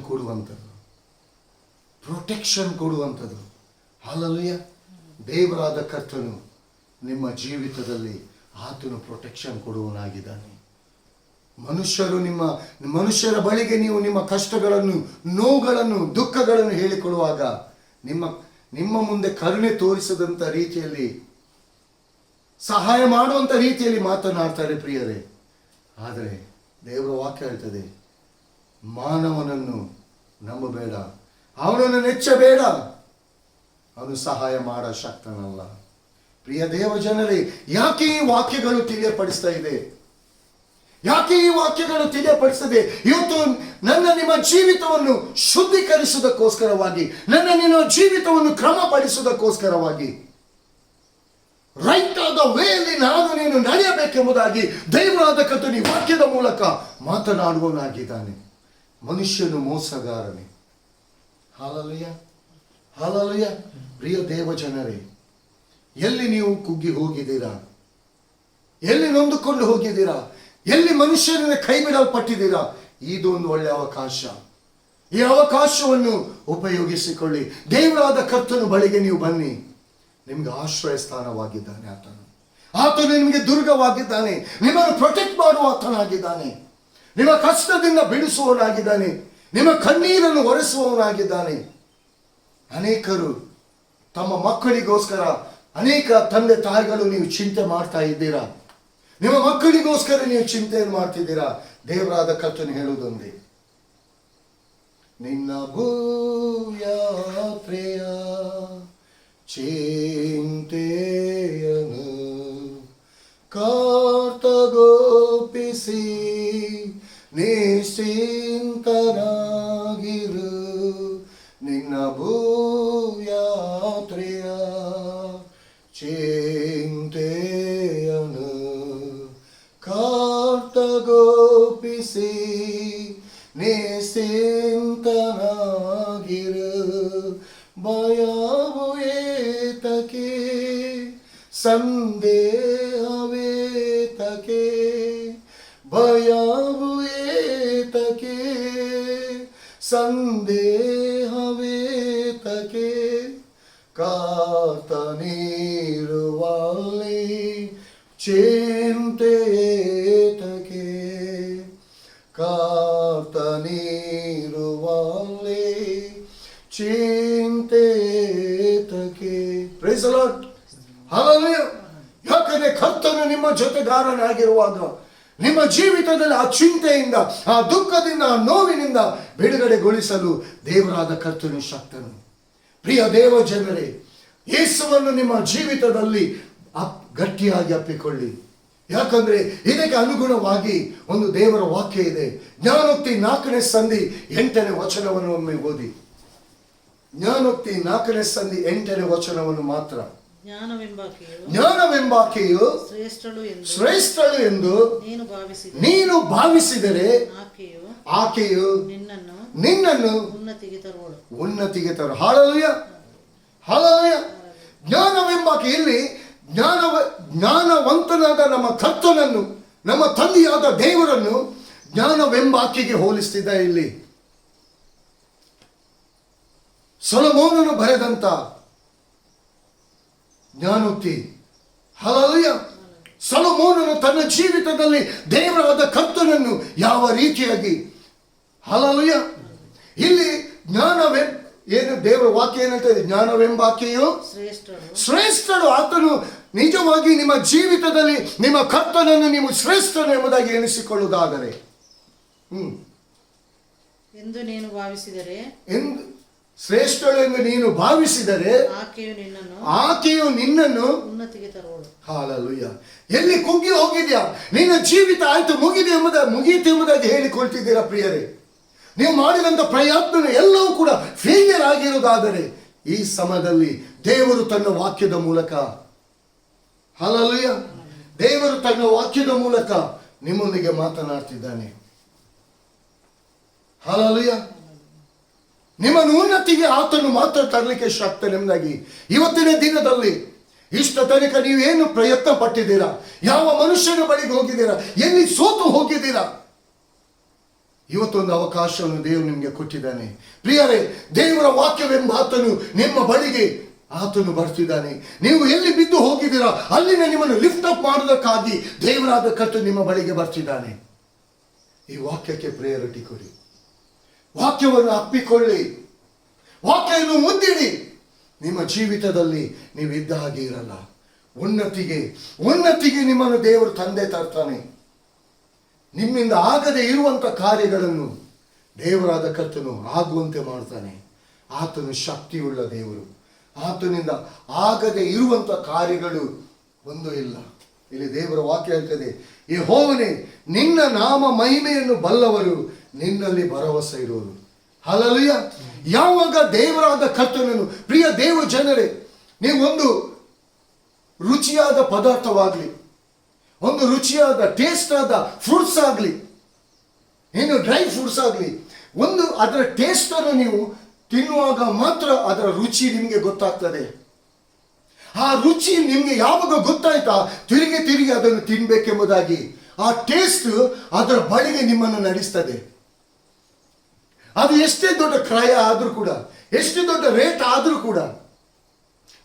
ಕೊಡುವಂಥದ್ದು. ಹಲ್ಲೆಲೂಯ. ದೇವರಾದ ಕರ್ತನು ನಿಮ್ಮ ಜೀವಿತದಲ್ಲಿ ಆತನು ಪ್ರೊಟೆಕ್ಷನ್ ಕೊಡುವನಾಗಿದ್ದಾನೆ. ಮನುಷ್ಯರ ಬಳಿಗೆ ನೀವು ನಿಮ್ಮ ಕಷ್ಟಗಳನ್ನು, ನೋವುಗಳನ್ನು, ದುಃಖಗಳನ್ನು ಹೇಳಿಕೊಡುವಾಗ ನಿಮ್ಮ ಮುಂದೆ ಕರುಣೆ ತೋರಿಸದಂತ ರೀತಿಯಲ್ಲಿ, ಸಹಾಯ ಮಾಡುವಂತ ರೀತಿಯಲ್ಲಿ ಮಾತನಾಡ್ತಾರೆ ಪ್ರಿಯರೇ. ಆದರೆ ದೇವರ ವಾಕ್ಯ ಹೇಳ್ತದೆ, ಮಾನವನನ್ನು ನಂಬಬೇಡ, ಅವನನ್ನು ನೆಚ್ಚಬೇಡ, ಅವನು ಸಹಾಯ ಮಾಡ ಶಕ್ತನಲ್ಲ. ಪ್ರಿಯ ದೇವ ಜನರೇ, ಯಾಕೆ ಈ ವಾಕ್ಯಗಳು ತಿಳಿಯಪಡಿಸ್ತಾ ಇದೆ? ಯಾಕೆ ಈ ವಾಕ್ಯಗಳು ತಿಳಿಯಪಡಿಸದೆ? ಇವತ್ತು ನಿಮ್ಮ ಜೀವಿತವನ್ನು ಶುದ್ಧೀಕರಿಸುವುದಕ್ಕೋಸ್ಕರವಾಗಿ, ನಿಮ್ಮ ಜೀವಿತವನ್ನು ಕ್ರಮಪಡಿಸುವುದಕ್ಕೋಸ್ಕರವಾಗಿ, ರೈಟ್ ಆದ ವೇಯಲ್ಲಿ ನಾನು ನೀನು ನಡೆಯಬೇಕೆಂಬುದಾಗಿ ದೇವರಾದ ಕರ್ತನು ಈ ವಾಕ್ಯದ ಮೂಲಕ ಮಾತನಾಡುವನಾಗಿದ್ದಾನೆ. ಮನುಷ್ಯನು ಮೋಸಗಾರನೇ. Hallelujah, hallelujah. ಪ್ರಿಯ ದೇವ ಜನರೇ, ಎಲ್ಲಿ ನೀವು ಕುಗ್ಗಿ ಹೋಗಿದ್ದೀರಾ? ಎಲ್ಲಿ ನೊಂದುಕೊಂಡು ಹೋಗಿದ್ದೀರಾ? ಎಲ್ಲಿ ಮನುಷ್ಯರಿಂದ ಕೈ ಬಿಡಲ್ಪಟ್ಟಿದ್ದೀರಾ? ಇದೊಂದು ಒಳ್ಳೆಯ ಅವಕಾಶ. ಈ ಅವಕಾಶವನ್ನು ಉಪಯೋಗಿಸಿಕೊಳ್ಳಿ. ದೇವರಾದ ಕರ್ತನು ಬಳಿಗೆ ನೀವು ಬನ್ನಿ. ನಿಮ್ಗೆ ಆಶ್ರಯ ಸ್ಥಾನವಾಗಿದ್ದಾನೆ ಆತನು ನಿಮಗೆ ದುರ್ಗವಾಗಿದ್ದಾನೆ. ನಿಮ್ಮನ್ನು ಪ್ರೊಟೆಕ್ಟ್ ಮಾಡುವ ಆತನಾಗಿದ್ದಾನೆ. ನಿಮ್ಮ ಕಷ್ಟದಿಂದ ಬಿಡಿಸುವವನಾಗಿದ್ದಾನೆ. ನಿಮ್ಮ ಕಣ್ಣೀರನ್ನು ಒರೆಸುವವನಾಗಿದ್ದಾನೆ. ಅನೇಕರು ತಮ್ಮ ಮಕ್ಕಳಿಗೋಸ್ಕರ, ಅನೇಕ ತಂದೆ ತಾಯಿಗಳು ನೀವು ಚಿಂತೆ ಮಾಡ್ತಾ ಇದ್ದೀರಾ. ನಿಮ್ಮ ಮಕ್ಕಳಿಗೋಸ್ಕರ ನೀವು ಚಿಂತೆಯನ್ನು ಮಾಡ್ತಿದ್ದೀರಾ. ದೇವರಾದ ಕರ್ತನು ಹೇಳುವುದೊಂದೇ, ನಿನ್ನ ಭೂಯಾತ್ರೆಯ ಚಿಂತೆಯನ್ನು ಕರ್ತಗೋಪಿಸಿ ನಿಶ್ಚಿಂತನಾಗಿರು. ನಿನ್ನ ಭೂಯಾತ್ರೆಯ ಚಿಂತೆಯನ್ನು ಕರ್ತಗೋಪಿಸಿ ನಿಶ್ಚಿಂತನಾಗಿರು. ಭಯವು ಏತಕೆ, ಸಂದೇಹವೇತಕೆ, ಭಯವು ಏತಕೆ, ಸಂದೇಹವೇತಕೆ, ಕರ್ತನಿರುವಲ್ಲಿ ಚಿಂತೆಯೇತಕೆ, ಕರ್ತನಿರುವಲ್ಲಿ ಚಿಂತೆಯೇತಕೆ. Praise the Lord. ಹಲ್ಲೆಲೂಯಾ. ಯಾಕಂದ್ರೆ ಕರ್ತನು ನಿಮ್ಮ ಜೊತೆಗಾರನಾಗಿರುವಾಗ ನಿಮ್ಮ ಜೀವಿತದಲ್ಲಿ ಆ ಚಿಂತೆಯಿಂದ, ಆ ದುಃಖದಿಂದ, ಆ ನೋವಿನಿಂದ ಬಿಡುಗಡೆಗೊಳಿಸಲು ದೇವರಾದ ಕರ್ತನು ಶಕ್ತನು. ಪ್ರಿಯ ದೇವ ಜನರೇ, ಯೇಸುವನ್ನು ನಿಮ್ಮ ಜೀವಿತದಲ್ಲಿ ಗಟ್ಟಿಯಾಗಿ ಅಪ್ಪಿಕೊಳ್ಳಿ. ಯಾಕಂದ್ರೆ ಇದಕ್ಕೆ ಅನುಗುಣವಾಗಿ ಒಂದು ದೇವರ ವಾಕ್ಯ ಇದೆ. ಜ್ಞಾನೋಕ್ತಿ 4ನೇ ಸಂಧಿ 8ನೇ ವಚನವನ್ನು ಒಮ್ಮೆ ಓದಿ. ಜ್ಞಾನೋಕ್ತಿ 4ನೇ ಸಂಧಿ 8ನೇ ವಚನವನ್ನು ಮಾತ್ರ. ಜ್ಞಾನವೆಂಬಾಕೆಯು ಶ್ರೇಷ್ಠಳು ಎಂದು ನೀನು ಭಾವಿಸಿದರೆ ಆಕೆಯು ನಿನ್ನನ್ನು ಉನ್ನತಿಗೆ ತರುವಳು. Hallelujah, hallelujah. ಜ್ಞಾನವೆಂಬಾಕೆ ಇಲ್ಲಿ ಜ್ಞಾನವಂತನಾದ ನಮ್ಮ ಕರ್ತನನ್ನು, ನಮ್ಮ ತಂದೆಯಾದ ದೇವರನ್ನು ಜ್ಞಾನವೆಂಬಾಕೆಗೆ ಹೋಲಿಸ್ತಿದ್ದ. ಇಲ್ಲಿ ಸೊಲೊಮೋನನು ಬರೆದಂತ ಜ್ಞಾನೋಕ್ತಿ. ಹಲ್ಲೆಲೂಯಾ. ಸೊಲೊಮೋನನು ತನ್ನ ಜೀವಿತದಲ್ಲಿ ದೇವರಾದ ಕರ್ತನನ್ನು ಯಾವ ರೀತಿಯಾಗಿ, ಹಲ್ಲೆಲೂಯಾ, ಇಲ್ಲಿ ಏನು ದೇವರ ವಾಕ್ಯ ಏನಂತ, ಜ್ಞಾನವೆಂಬಾಕೆಯು ಶ್ರೇಷ್ಠಳು. ಆತನು ನಿಜವಾಗಿ ನಿಮ್ಮ ಜೀವಿತದಲ್ಲಿ ನಿಮ್ಮ ಕರ್ತನನ್ನು ನೀವು ಶ್ರೇಷ್ಠನು ಎಂಬುದಾಗಿ ಎನಿಸಿಕೊಳ್ಳುವುದಾದರೆ ಎಂದು ನೀನು ಭಾವಿಸಿದರೆ, ಶ್ರೇಷ್ಠಳು ಎಂದು ನೀನು ಭಾವಿಸಿದರೆ ಆಕೆಯು ನಿನ್ನನ್ನು ಉನ್ನತಿಗೆ ತರುವಳು. ಹಲ್ಲೆಲೂಯಾ. ಎಲ್ಲಿ ಕುಗ್ಗಿ ಹೋಗಿದ್ಯಾ, ನಿನ್ನ ಜೀವಿತ ಆಯ್ತು ಮುಗಿಯಿತು ಎಂಬುದಾಗಿ ಹೇಳಿಕೊಳ್ತಿದ್ದೀರಾ ಪ್ರಿಯರೇ. ನೀವು ಮಾಡಿದಂಥ ಪ್ರಯತ್ನ ಎಲ್ಲವೂ ಕೂಡ ಫೇಲ್ಯರ್ ಆಗಿರುವುದಾದರೆ ಈ ಸಮಯದಲ್ಲಿ ದೇವರು ತನ್ನ ವಾಕ್ಯದ ಮೂಲಕ, ಹಲ್ಲೆಲೂಯಾ, ದೇವರು ತನ್ನ ವಾಕ್ಯದ ಮೂಲಕ ನಿಮ್ಮೊಂದಿಗೆ ಮಾತನಾಡ್ತಿದ್ದಾನೆ. ಹಲ್ಲೆಲೂಯಾ. ನಿಮ್ಮನ್ನು ಉನ್ನತಿಗೆ ಆತನು ಮಾತ್ರ ತರಲಿಕ್ಕೆ ಶಕ್ತ ನಿಮ್ದಾಗಿ. ಇವತ್ತಿನ ದಿನದಲ್ಲಿ ಇಷ್ಟ ತನಕ ನೀವೇನು ಪ್ರಯತ್ನ ಪಟ್ಟಿದ್ದೀರಾ, ಯಾವ ಮನುಷ್ಯನ ಬಳಿಗೆ ಹೋಗಿದ್ದೀರಾ, ಎಲ್ಲಿ ಸೋತು ಹೋಗಿದ್ದೀರಾ, ಇವತ್ತೊಂದು ಅವಕಾಶವನ್ನು ದೇವರು ನಿಮಗೆ ಕೊಟ್ಟಿದ್ದಾನೆ. ಪ್ರಿಯರೇ, ದೇವರ ವಾಕ್ಯವೆಂಬ ಆತನು ನಿಮ್ಮ ಬಳಿಗೆ ಆತನು ಬರ್ತಿದ್ದಾನೆ. ನೀವು ಎಲ್ಲಿ ಬಿದ್ದು ಹೋಗಿದ್ದೀರಾ ಅಲ್ಲಿನ ನಿಮ್ಮನ್ನು ಲಿಫ್ಟ್ ಅಪ್ ಮಾಡೋದಕ್ಕಾಗಿ ದೇವರಾದ ಕರ್ತನು ನಿಮ್ಮ ಬಳಿಗೆ ಬರ್ತಿದ್ದಾನೆ. ಈ ವಾಕ್ಯಕ್ಕೆ ಪ್ರಿಯಾರಿಟಿ ಕೊಡಿ, ವಾಕ್ಯವನ್ನು ಅಪ್ಪಿಕೊಳ್ಳಿ, ವಾಕ್ಯವನ್ನು ಮುಂದಿಡಿ. ನಿಮ್ಮ ಜೀವಿತದಲ್ಲಿ ನೀವು ಇದ್ದ ಹಾಗೆ ಇರಲ್ಲ. ಉನ್ನತಿಗೆ ನಿಮ್ಮನ್ನು ದೇವರು ತಂದೆ ತರ್ತಾನೆ. ನಿಮ್ಮಿಂದ ಆಗದೆ ಇರುವಂತ ಕಾರ್ಯಗಳನ್ನು ದೇವರಾದ ಕರ್ತನು ಆಗುವಂತೆ ಮಾಡ್ತಾನೆ. ಆತನು ಶಕ್ತಿಯುಳ್ಳ ದೇವರು. ಆತನಿಂದ ಆಗದೆ ಇರುವಂತ ಕಾರ್ಯಗಳು ಒಂದು ಇಲ್ಲ. ಇಲ್ಲಿ ದೇವರ ವಾಕ್ಯ ಹೇಳ್ತದೆ, ಯೆಹೋವನೇ ನಿನ್ನ ನಾಮ ಮಹಿಮೆಯನ್ನು ಬಲ್ಲವರು ನಿನ್ನಲ್ಲಿ ಭರವಸೆ ಇರುವರು. ಹಲ್ಲೆಲೂಯಾ. ಯಾವಾಗ ದೇವರಾದ ಕರ್ತನನ್ನು, ಪ್ರಿಯ ದೇವ ಜನರೇ, ನೀವೊಂದು ರುಚಿಯಾದ ಪದಾರ್ಥವಾಗಲಿ, ಒಂದು ರುಚಿಯಾದ ಟೇಸ್ಟ್ ಆದ ಫ್ರೂಟ್ಸ್ ಆಗಲಿ, ಏನು ಡ್ರೈ ಫ್ರೂಟ್ಸ್ ಆಗಲಿ, ಒಂದು ಅದರ ಟೇಸ್ಟ್ ಅನ್ನು ನೀವು ತಿನ್ನುವಾಗ ಮಾತ್ರ ಅದರ ರುಚಿ ನಿಮಗೆ ಗೊತ್ತಾಗ್ತದೆ. ಆ ರುಚಿ ನಿಮಗೆ ಯಾವಾಗ ಗೊತ್ತಾಯ್ತಾ, ತಿರುಗಿ ಅದನ್ನು ತಿನ್ಬೇಕೆಂಬುದಾಗಿ ಆ ಟೇಸ್ಟ್ ಅದರ ಬಳಿಗೆ ನಿಮ್ಮನ್ನು ನಡೆಸ್ತದೆ. ಅದು ಎಷ್ಟೇ ದೊಡ್ಡ ಕ್ರಯ ಆದರೂ ಕೂಡ, ಎಷ್ಟೇ ದೊಡ್ಡ ರೇಟ್ ಆದರೂ ಕೂಡ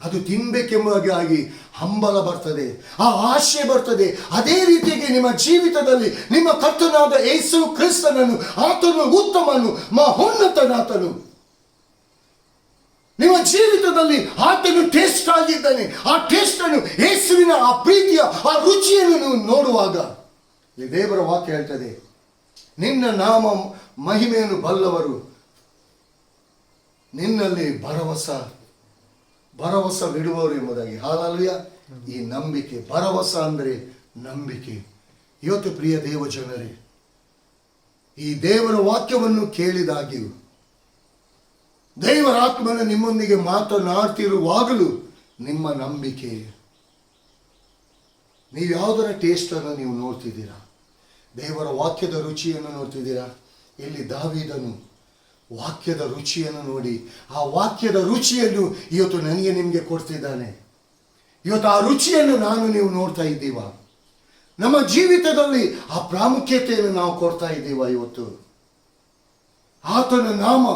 ಅದು ತಿನ್ಬೇಕೆಂಬುದಾಗಿ ಹಂಬಲ ಬರ್ತದೆ, ಆ ಆಶೆ ಬರ್ತದೆ. ಅದೇ ರೀತಿಯಾಗಿ ನಿಮ್ಮ ಜೀವಿತದಲ್ಲಿ ನಿಮ್ಮ ಕರ್ತನಾದ ಯೇಸು ಕ್ರಿಸ್ತನನ್ನು, ಆತನು ಉತ್ತಮನು, ಮಹೋನ್ನತನಾತನು, ನಿಮ್ಮ ಜೀವಿತದಲ್ಲಿ ಆತನು ಟೇಸ್ಟ್ ಆಗಿದ್ದಾನೆ. ಆ ಟೇಸ್ಟ್ ಅನ್ನು, ಯೇಸುವಿನ ಆ ಪ್ರೀತಿಯ ಆ ರುಚಿಯನ್ನು ನೀವು ನೋಡುವಾಗ ಈ ದೇವರ ವಾಕ್ಯ ಹೇಳ್ತದೆ, ನಿನ್ನ ನಾಮ ಮಹಿಮೆಯನ್ನು ಬಲ್ಲವರು ನಿನ್ನಲ್ಲಿ ಭರವಸೆ ಬಿಡುವವರು ಎಂಬುದಾಗಿ. ಹಲ್ಲೆಲೂಯಾ. ಈ ನಂಬಿಕೆ, ಭರವಸೆ ಅಂದರೆ ನಂಬಿಕೆ. ಇವತ್ತು ಪ್ರಿಯ ದೇವ ಜನರೇ, ಈ ದೇವರ ವಾಕ್ಯವನ್ನು ಕೇಳಿದಾಗ್ಯೂ ದೇವರ ಆತ್ಮನ ನಿಮ್ಮೊಂದಿಗೆ ಮಾತನಾಡ್ತಿರುವಾಗಲೂ ನಿಮ್ಮ ನಂಬಿಕೆ, ನೀವು ಯಾವುದರ ಟೇಸ್ಟ್ ಅನ್ನು ನೀವು ನೋಡ್ತಿದ್ದೀರಾ? ದೇವರ ವಾಕ್ಯದ ರುಚಿಯನ್ನು ನೋಡ್ತಿದ್ದೀರಾ? ಇಲ್ಲಿ ದಾವೀದನು ವಾಕ್ಯದ ರುಚಿಯನ್ನು ನೋಡಿ, ಆ ವಾಕ್ಯದ ರುಚಿಯನ್ನು ಇವತ್ತು ನನಗೆ ನಿಮಗೆ ಕೊಡ್ತಿದ್ದಾನೆ. ಇವತ್ತು ಆ ರುಚಿಯನ್ನು ನಾನು ನೀವು ನೋಡ್ತಾ ಇದ್ದೀವ? ನಮ್ಮ ಜೀವಿತದಲ್ಲಿ ಆ ಪ್ರಾಮುಖ್ಯತೆಯನ್ನು ನಾವು ಕೊಡ್ತಾ ಇದ್ದೀವ? ಇವತ್ತು ಆತನ ನಾಮ,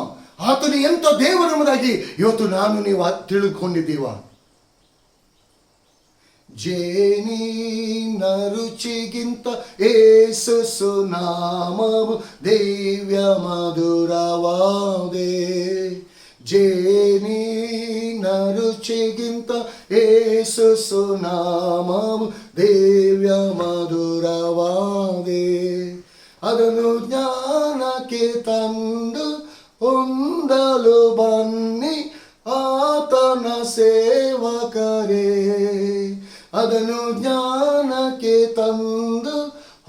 ಆತನು ಎಂಥ ದೇವರೆಂಬುದಾಗಿ ಇವತ್ತು ನಾನು ನೀವು ತಿಳಿದುಕೊಂಡಿದ್ದೀವ? ಜೇನಿನ ರುಚಿಗಿಂತ ಯೇಸು ಸುನಾಮವು ದಿವ್ಯ ಮಧುರವಾದೆ. ಜೇನಿನ ರುಚಿಗಿಂತ ಯೇಸು ಸುನಾಮವು ದಿವ್ಯ ಮಧುರವಾದೆ. ಅದನ್ನು ಜ್ಞಾನಕ್ಕೆ ತಂದು ಹೊಂದಲು ಬನ್ನಿ ಆತನ ಸೇವಕರೇ. ಅದನ್ನು ಜ್ಞಾನಕ್ಕೆ ತಂದು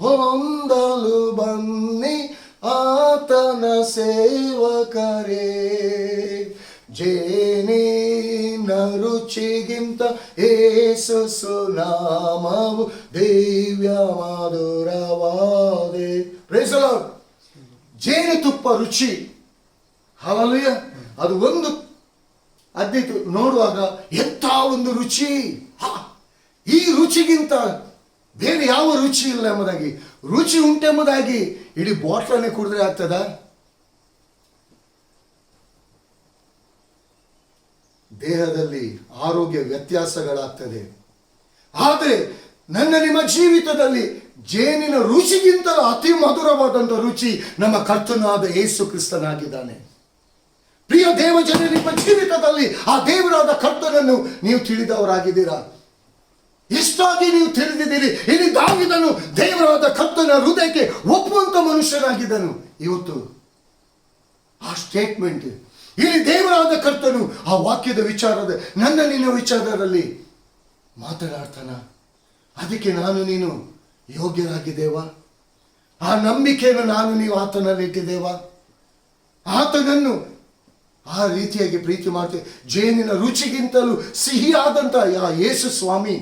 ಹೊಂದಲು ಬನ್ನಿ ಆತನ ಸೇವಕರೇ. ಜೇನಿನ ರುಚಿಗಿಂತ ಯೇಸು ಸುನಾಮವು ದಿವ್ಯ ಮಧುರವಾದೆ. Price the lord. ಜೇನುತುಪ್ಪ ರುಚಿ, ಹಲ್ಲೆಲೂಯಾ, ಅದು ಒಂದು ಅದ್ಭುತ. ನೋಡುವಾಗ ಎಂಥ ಒಂದು ರುಚಿ, ಈ ರುಚಿಗಿಂತ ಬೇರೆ ಯಾವ ರುಚಿ ಇಲ್ಲ ಎಂಬುದಾಗಿ, ರುಚಿ ಉಂಟೆಂಬುದಾಗಿ ಇಡೀ ಬಾಟ್ಲನ್ನೇ ಕುಡಿದ್ರೆ ಆಗ್ತದ? ದೇಹದಲ್ಲಿ ಆರೋಗ್ಯ ವ್ಯತ್ಯಾಸಗಳಾಗ್ತದೆ. ಆದರೆ ನನ್ನ ನಿಮ್ಮ ಜೀವಿತದಲ್ಲಿ ಜೇನಿನ ರುಚಿಗಿಂತಲೂ ಅತಿ ಮಧುರವಾದಂಥ ರುಚಿ ನಮ್ಮ ಕರ್ತನಾದ ಯೇಸು ಕ್ರಿಸ್ತನಾಗಿದ್ದಾನೆ. ಪ್ರಿಯ ದೇವ ಜನ, ನಿಮ್ಮ ಜೀವಿತದಲ್ಲಿ ಆ ದೇವರಾದ ಕರ್ತನನ್ನು ನೀವು ತಿಳಿದವರಾಗಿದ್ದೀರಾ? ಎಷ್ಟಾಗಿ ನೀವು ತಿಳಿದಿದ್ದೀರಿ? ಇಲ್ಲಿ ದಾವೀದನು ದೇವರಾದ ಕರ್ತನ ಹೃದಯಕ್ಕೆ ಒಪ್ಪುವಂತ ಮನುಷ್ಯನಾಗಿದ್ದನು. ಇವತ್ತು ಆ ಸ್ಟೇಟ್ಮೆಂಟ್, ಇಲ್ಲಿ ದೇವರಾದ ಕರ್ತನು ಆ ವಾಕ್ಯದ ವಿಚಾರದ, ನನ್ನ ನಿನ್ನ ವಿಚಾರದಲ್ಲಿ ಮಾತನಾಡ್ತಾನ. ಅದಕ್ಕೆ ನಾನು ನೀನು ಯೋಗ್ಯರಾಗಿದ್ದೇವಾ? ಆ ನಂಬಿಕೆಯನ್ನು ನಾನು ನೀವು ಆತನಲ್ಲಿ ಇಟ್ಟಿದ್ದೇವಾ? ಆತನನ್ನು ಆ ರೀತಿಯಾಗಿ ಪ್ರೀತಿ ಮಾಡ್ತೀವಿ. ಜೇನಿನ ರುಚಿಗಿಂತಲೂ ಸಿಹಿಯಾದಂಥ ಯೇಸು ಸ್ವಾಮಿ,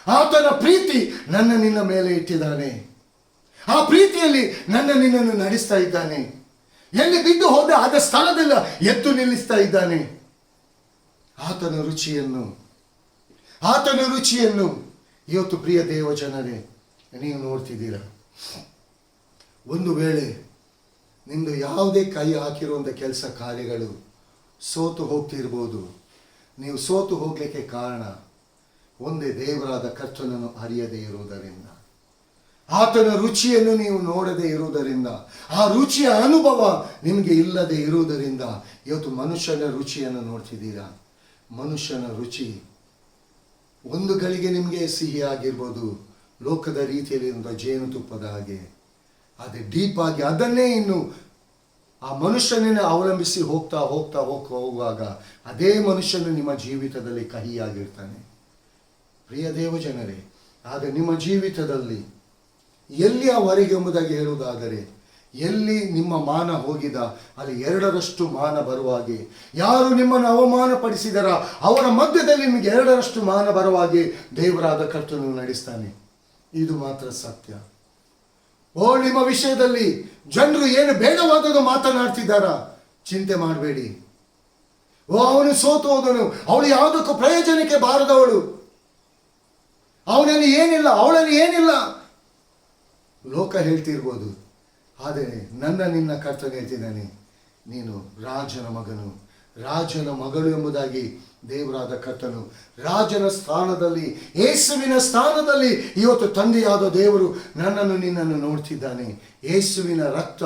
ಆತನ ಪ್ರೀತಿ ನನ್ನ ನಿನ್ನ ಮೇಲೆ ಇಟ್ಟಿದ್ದಾನೆ. ಆ ಪ್ರೀತಿಯಲ್ಲಿ ನನ್ನ ನಿನ್ನನ್ನು ನಡೆಸ್ತಾ ಇದ್ದಾನೆ. ಎಲ್ಲಿ ಬಿದ್ದು ಹೋದ ಆದ ಸ್ಥಳದಲ್ಲ ಎದ್ದು ನಿಲ್ಲಿಸ್ತಾ ಇದ್ದಾನೆ. ಆತನ ರುಚಿಯನ್ನು ಇವತ್ತು ಪ್ರಿಯ ದೇವ ಜನರೇ ನೀವು ನೋಡ್ತಿದ್ದೀರಾ. ಒಂದು ವೇಳೆ ನಿಂದು ಯಾವುದೇ ಕೈ ಹಾಕಿರುವಂಥ ಕೆಲಸ ಕಾರ್ಯಗಳು ಸೋತು ಹೋಗ್ತಿರ್ಬೋದು. ನೀವು ಸೋತು ಹೋಗಲಿಕ್ಕೆ ಕಾರಣ ಒಂದೇ, ದೇವರಾದ ಕರ್ತನನ್ನು ಅರಿಯದೇ ಇರುವುದರಿಂದ, ಆತನ ರುಚಿಯನ್ನು ನೀವು ನೋಡದೇ ಇರುವುದರಿಂದ, ಆ ರುಚಿಯ ಅನುಭವ ನಿಮಗೆ ಇಲ್ಲದೆ ಇರುವುದರಿಂದ ಇವತ್ತು ಮನುಷ್ಯನ ರುಚಿಯನ್ನು ನೋಡ್ತಿದ್ದೀರಾ. ಮನುಷ್ಯನ ರುಚಿ ಒಂದು ಗಳಿಗೆ ನಿಮಗೆ ಸಿಹಿ ಆಗಿರ್ಬೋದು, ಲೋಕದ ರೀತಿಯಲ್ಲಿ ಜೇನುತುಪ್ಪದ ಹಾಗೆ. ಅದೇ ಡೀಪ್ ಆಗಿ ಅದನ್ನೇ ಇನ್ನು ಆ ಮನುಷ್ಯನನ್ನೇ ಅವಲಂಬಿಸಿ ಹೋಗುವಾಗ ಅದೇ ಮನುಷ್ಯನು ನಿಮ್ಮ ಜೀವಿತದಲ್ಲಿ ಕಹಿಯಾಗಿರ್ತಾನೆ. ಪ್ರಿಯ ದೇವ ಜನರೇ, ಆದರೆ ನಿಮ್ಮ ಜೀವಿತದಲ್ಲಿ ಎಲ್ಲಿ ಆ ಹೊರಗೆ ಎಂಬುದಾಗಿ ಹೇಳುವುದಾದರೆ, ಎಲ್ಲಿ ನಿಮ್ಮ ಮಾನ ಹೋಗಿದ ಅಲ್ಲಿ 2ರಷ್ಟು ಮಾನ ಬರುವಾಗೆ, ಯಾರು ನಿಮ್ಮನ್ನು ಅವಮಾನ ಪಡಿಸಿದರ ಅವರ ಮಧ್ಯದಲ್ಲಿ ನಿಮಗೆ 2ರಷ್ಟು ಮಾನ ಬರುವಾಗೆ ದೇವರಾದ ಕರ್ತನು ನಡೆಸ್ತಾನೆ. ಇದು ಮಾತ್ರ ಸತ್ಯ. ನಿಮ್ಮ ವಿಷಯದಲ್ಲಿ ಜನರು ಏನು ಬೇಡವಾದದ್ದು ಮಾತನಾಡ್ತಿದ್ದಾರ, ಚಿಂತೆ ಮಾಡಬೇಡಿ. ಅವನು ಸೋತು ಹೋದನು, ಅವಳು ಯಾವುದಕ್ಕೂ ಪ್ರಯೋಜನಕ್ಕೆ ಬಾರದವಳು, ಅವನಲ್ಲಿ ಏನಿಲ್ಲ, ಅವಳಲ್ಲಿ ಏನಿಲ್ಲ ಲೋಕ ಹೇಳ್ತಿರ್ಬೋದು. ಆದರೆ ನಿನ್ನ ಕರ್ತನು ಹೇಳ್ತಿದ್ದಾನೆ, ನೀನು ರಾಜನ ಮಗನು, ರಾಜನ ಮಗಳು ಎಂಬುದಾಗಿ ದೇವರಾದ ಕರ್ತನು ರಾಜನ ಸ್ಥಾನದಲ್ಲಿ, ಯೇಸುವಿನ ಸ್ಥಾನದಲ್ಲಿ ಇವತ್ತು ತಂದೆಯಾದ ದೇವರು ನನ್ನನ್ನು ನಿನ್ನನ್ನು ನೋಡ್ತಿದ್ದಾನೆ. ಯೇಸುವಿನ ರಕ್ತ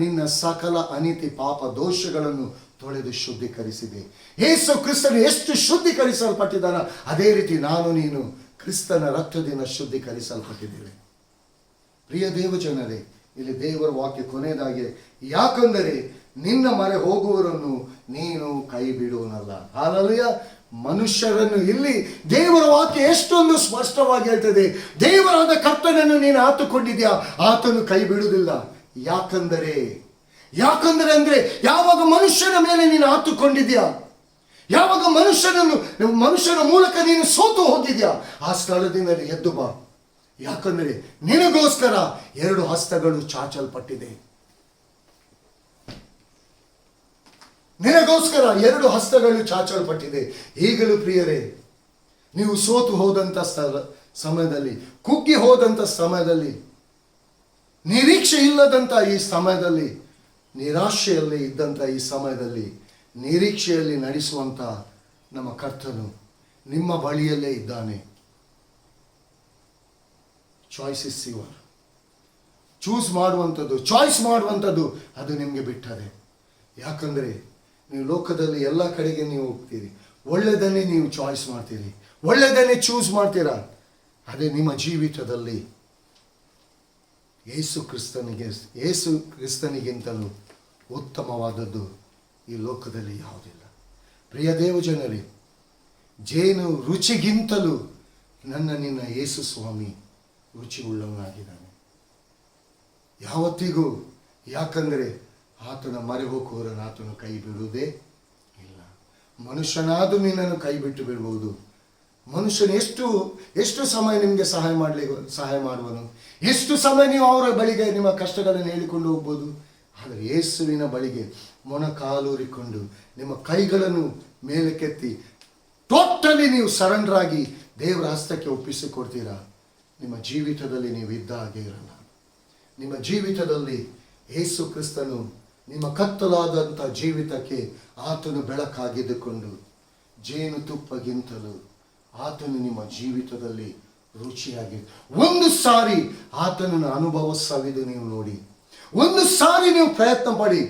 ನಿನ್ನ ಸಕಲ ಅನೀತಿ ಪಾಪ ದೋಷಗಳನ್ನು ತೊಳೆದು ಶುದ್ಧೀಕರಿಸಿದೆ. ಯೇಸು ಕ್ರಿಸ್ತನು ಎಷ್ಟು ಶುದ್ಧೀಕರಿಸಲ್ಪಟ್ಟಿದ್ದಾನ, ಅದೇ ರೀತಿ ನಾನು ನೀನು ಕ್ರಿಸ್ತನ ರಕ್ತದಿಂದ ಶುದ್ಧೀಕರಿಸಲ್ಪಟ್ಟಿದ್ದೇವೆ. ಪ್ರಿಯ ದೇವ ಜನರೇ, ಇಲ್ಲಿ ದೇವರ ವಾಕ್ಯ ಕೊನೆಯದಾಗಿ, ಯಾಕಂದರೆ ನಿನ್ನ ಮೊರೆ ಹೋಗುವವರನ್ನು ನೀನು ಕೈ ಬಿಡುವನಲ್ಲ. ಹಾಲೆಲೂಯ. ಮನುಷ್ಯರನ್ನು ಇಲ್ಲಿ ದೇವರ ವಾಕ್ಯ ಎಷ್ಟೊಂದು ಸ್ಪಷ್ಟವಾಗಿ ಹೇಳ್ತದೆ. ದೇವರಾದ ಕರ್ತನನ್ನು ನೀನು ಆತುಕೊಂಡಿದ್ಯಾ, ಆತನು ಕೈ ಬಿಡುವುದಿಲ್ಲ. ಯಾಕಂದರೆ ಅಂದ್ರೆ ಯಾವಾಗ ಮನುಷ್ಯನ ಮೇಲೆ ನೀನು ಆತುಕೊಂಡಿದ್ಯಾ, ಯಾವಾಗ ಮನುಷ್ಯನ ಮೂಲಕ ನೀನು ಸೋತು ಹೋಗಿದ್ಯಾ, ಆ ಸ್ಥಳದಿಂದ ಎದ್ದು ಬಾ. ಯಾಕಂದರೆ ನಿನಗೋಸ್ಕರ 2 ಹಸ್ತಗಳು ಚಾಚಲ್ಪಟ್ಟಿದೆ. ನಿನಗೋಸ್ಕರ 2 ಹಸ್ತಗಳು ಚಾಚಲ್ಪಟ್ಟಿದೆ. ಈಗಲೂ ಪ್ರಿಯರೇ, ನೀವು ಸೋತು ಹೋದಂಥ ಸಮಯದಲ್ಲಿ, ಕುಗ್ಗಿ ಹೋದಂಥ ಸಮಯದಲ್ಲಿ, ನಿರೀಕ್ಷೆ ಇಲ್ಲದಂಥ ಈ ಸಮಯದಲ್ಲಿ, ನಿರಾಶೆಯಲ್ಲಿ ಇದ್ದಂಥ ಈ ಸಮಯದಲ್ಲಿ, ನಿರೀಕ್ಷೆಯಲ್ಲಿ ನಡೆಸುವಂಥ ನಮ್ಮ ಕರ್ತನು ನಿಮ್ಮ ಬಳಿಯಲ್ಲೇ ಇದ್ದಾನೆ. Choice is your. ಚಾಯ್ಸ್ ಮಾಡುವಂಥದ್ದು ಅದು ನಿಮಗೆ ಬಿಟ್ಟದೆ. ಯಾಕಂದರೆ ನೀವು ಲೋಕದಲ್ಲಿ ಎಲ್ಲ ಕಡೆಗೆ ನೀವು ಹೋಗ್ತೀರಿ, ಒಳ್ಳೆಯದನ್ನೇ ನೀವು ಚಾಯ್ಸ್ ಮಾಡ್ತೀರಿ, ಒಳ್ಳೆಯದನ್ನೇ ಚೂಸ್ ಮಾಡ್ತೀರಾ. ಅದೇ ನಿಮ್ಮ ಜೀವಿತದಲ್ಲಿ ಯೇಸು ಕ್ರಿಸ್ತನಿಗಿಂತಲೂ ಉತ್ತಮವಾದದ್ದು ಈ ಲೋಕದಲ್ಲಿ ಯಾವುದಿಲ್ಲ. ಪ್ರಿಯ ದೇವ ಜನರೇ, ಜೇನು ರುಚಿಗಿಂತಲೂ ನಿನ್ನ ಯೇಸು ಸ್ವಾಮಿ ರುಚಿ ಉಳ್ಳವನಾಗಿದ್ದಾನೆ ಯಾವತ್ತಿಗೂ. ಯಾಕಂದರೆ ಆತನ ಮೊರೆ ಹೋಗುವವರನ್ನು ಆತನು ಕೈ ಬಿಡುವುದೇ ಇಲ್ಲ. ಮನುಷ್ಯನಾದ ನಿನ್ನನ್ನು ಕೈ ಬಿಟ್ಟು ಬಿಡ್ಬೋದು. ಮನುಷ್ಯನು ಎಷ್ಟು ಸಮಯ ನಿಮಗೆ ಸಹಾಯ ಮಾಡುವನು, ಎಷ್ಟು ಸಮಯ ನೀವು ಅವರ ಬಳಿಗೆ ನಿಮ್ಮ ಕಷ್ಟಗಳನ್ನು ಹೇಳಿಕೊಂಡು ಹೋಗ್ಬೋದು. ಆದರೆ ಯೇಸುವಿನ ಬಳಿಗೆ ಮೊಣಕಾಲೂರಿಕೊಂಡು ನಿಮ್ಮ ಕೈಗಳನ್ನು ಮೇಲಕ್ಕೆತ್ತಿ ಟೋಟಲಿ ನೀವು ಸರೆಂಡರ್ ಆಗಿ ದೇವರ ಹಸ್ತಕ್ಕೆ ಒಪ್ಪಿಸಿಕೊಡ್ತೀರಾ, ನಿಮ್ಮ ಜೀವಿತದಲ್ಲಿ ನೀವು ಇದ್ದ ಹಾಗೆ ಇರಲ್ಲ. ನಿಮ್ಮ ಜೀವಿತದಲ್ಲಿ ಯೇಸು ಕ್ರಿಸ್ತನು ನಿಮ್ಮ ಕತ್ತಲಾದಂಥ ಜೀವಿತಕ್ಕೆ ಆತನು ಬೆಳಕಾಗಿದ್ದುಕೊಂಡು, ಜೇನುತುಪ್ಪಗಿಂತಲೂ ಆತನು ನಿಮ್ಮ ಜೀವಿತದಲ್ಲಿ ರುಚಿಯಾಗಿದೆ. ಒಂದು ಸಾರಿ ಆತನನ್ನು ಅನುಭವ ಸವಿದು ನೀವು ನೋಡಿ, ಒಂದು ಸಾರಿ ನೀವು ಪ್ರಯತ್ನ ಪಡಿ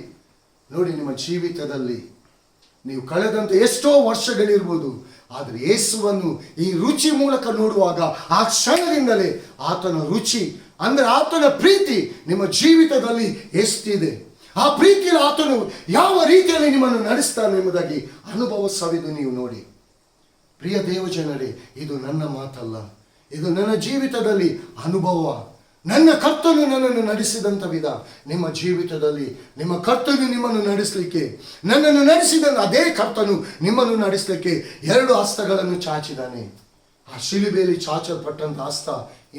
ನೋಡಿ. ನಿಮ್ಮ ಜೀವಿತದಲ್ಲಿ ನೀವು ಕಳೆದಂಥ ಎಷ್ಟೋ ವರ್ಷಗಳಿರ್ಬೋದು, ಆದರೆ ಯೇಸುವನ್ನು ಈ ರುಚಿ ಮೂಲಕ ನೋಡುವಾಗ ಆ ಕ್ಷಣದಿಂದಲೇ ಆತನ ರುಚಿ ಅಂದರೆ ಆತನ ಪ್ರೀತಿ ನಿಮ್ಮ ಜೀವಿತದಲ್ಲಿ ಎಷ್ಟಿದೆ, ಆ ಪ್ರೀತಿಯಲ್ಲಿ ಆತನು ಯಾವ ರೀತಿಯಲ್ಲಿ ನಿಮ್ಮನ್ನು ನಡೆಸ್ತಾನೆ ಎಂಬುದಾಗಿ ಅನುಭವ ಸವಿದು ನೀವು ನೋಡಿ. ಪ್ರಿಯ ದೇವಜನರೇ, ಇದು ನನ್ನ ಮಾತಲ್ಲ, ಇದು ನನ್ನ ಜೀವಿತದಲ್ಲಿ ಅನುಭವ. ನನ್ನ ಕರ್ತನು ನನ್ನನ್ನು ನಡೆಸಿದಂಥ ವಿಧ ನಿಮ್ಮ ಜೀವಿತದಲ್ಲಿ ನಿಮ್ಮ ಕರ್ತನು ನಿಮ್ಮನ್ನು ನಡೆಸಲಿಕ್ಕೆ, ನನ್ನನ್ನು ನಡೆಸಿದ ಅದೇ ಕರ್ತನು ನಿಮ್ಮನ್ನು ನಡೆಸಲಿಕ್ಕೆ 2 ಹಸ್ತಗಳನ್ನು ಚಾಚಿದಾನೆ. ಆ ಶಿಲುಬೆಯಲ್ಲಿ ಚಾಚಲ್ಪಟ್ಟಂಥ ಹಸ್ತ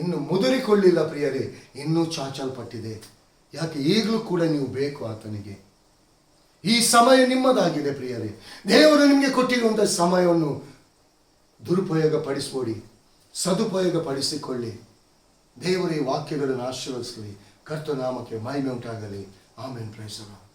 ಇನ್ನು ಮುದುರಿಕೊಳ್ಳಿಲ್ಲ ಪ್ರಿಯರೇ, ಇನ್ನೂ ಚಾಚಲ್ಪಟ್ಟಿದೆ. ಯಾಕೆ? ಈಗಲೂ ಕೂಡ ನೀವು ಬೇಕು ಆತನಿಗೆ. ಈ ಸಮಯ ನಿಮ್ಮದಾಗಿದೆ ಪ್ರಿಯರೇ. ದೇವರು ನಿಮಗೆ ಕೊಟ್ಟಿರುವಂಥ ಸಮಯವನ್ನು ದುರುಪಯೋಗ ಪಡಿಸಬೇಡಿ, ಸದುಪಯೋಗ ಪಡಿಸಿಕೊಳ್ಳಿ. ದೇವರ ಈ ವಾಕ್ಯಗಳನ್ನು ಆಶೀರ್ವದಿಸಲಿ. ಕರ್ತನಾಮಕ್ಕೆ ಮಹಿಮೆ ಉಂಟಾಗಲಿ. ಆಮೆನ್. Praise the lord.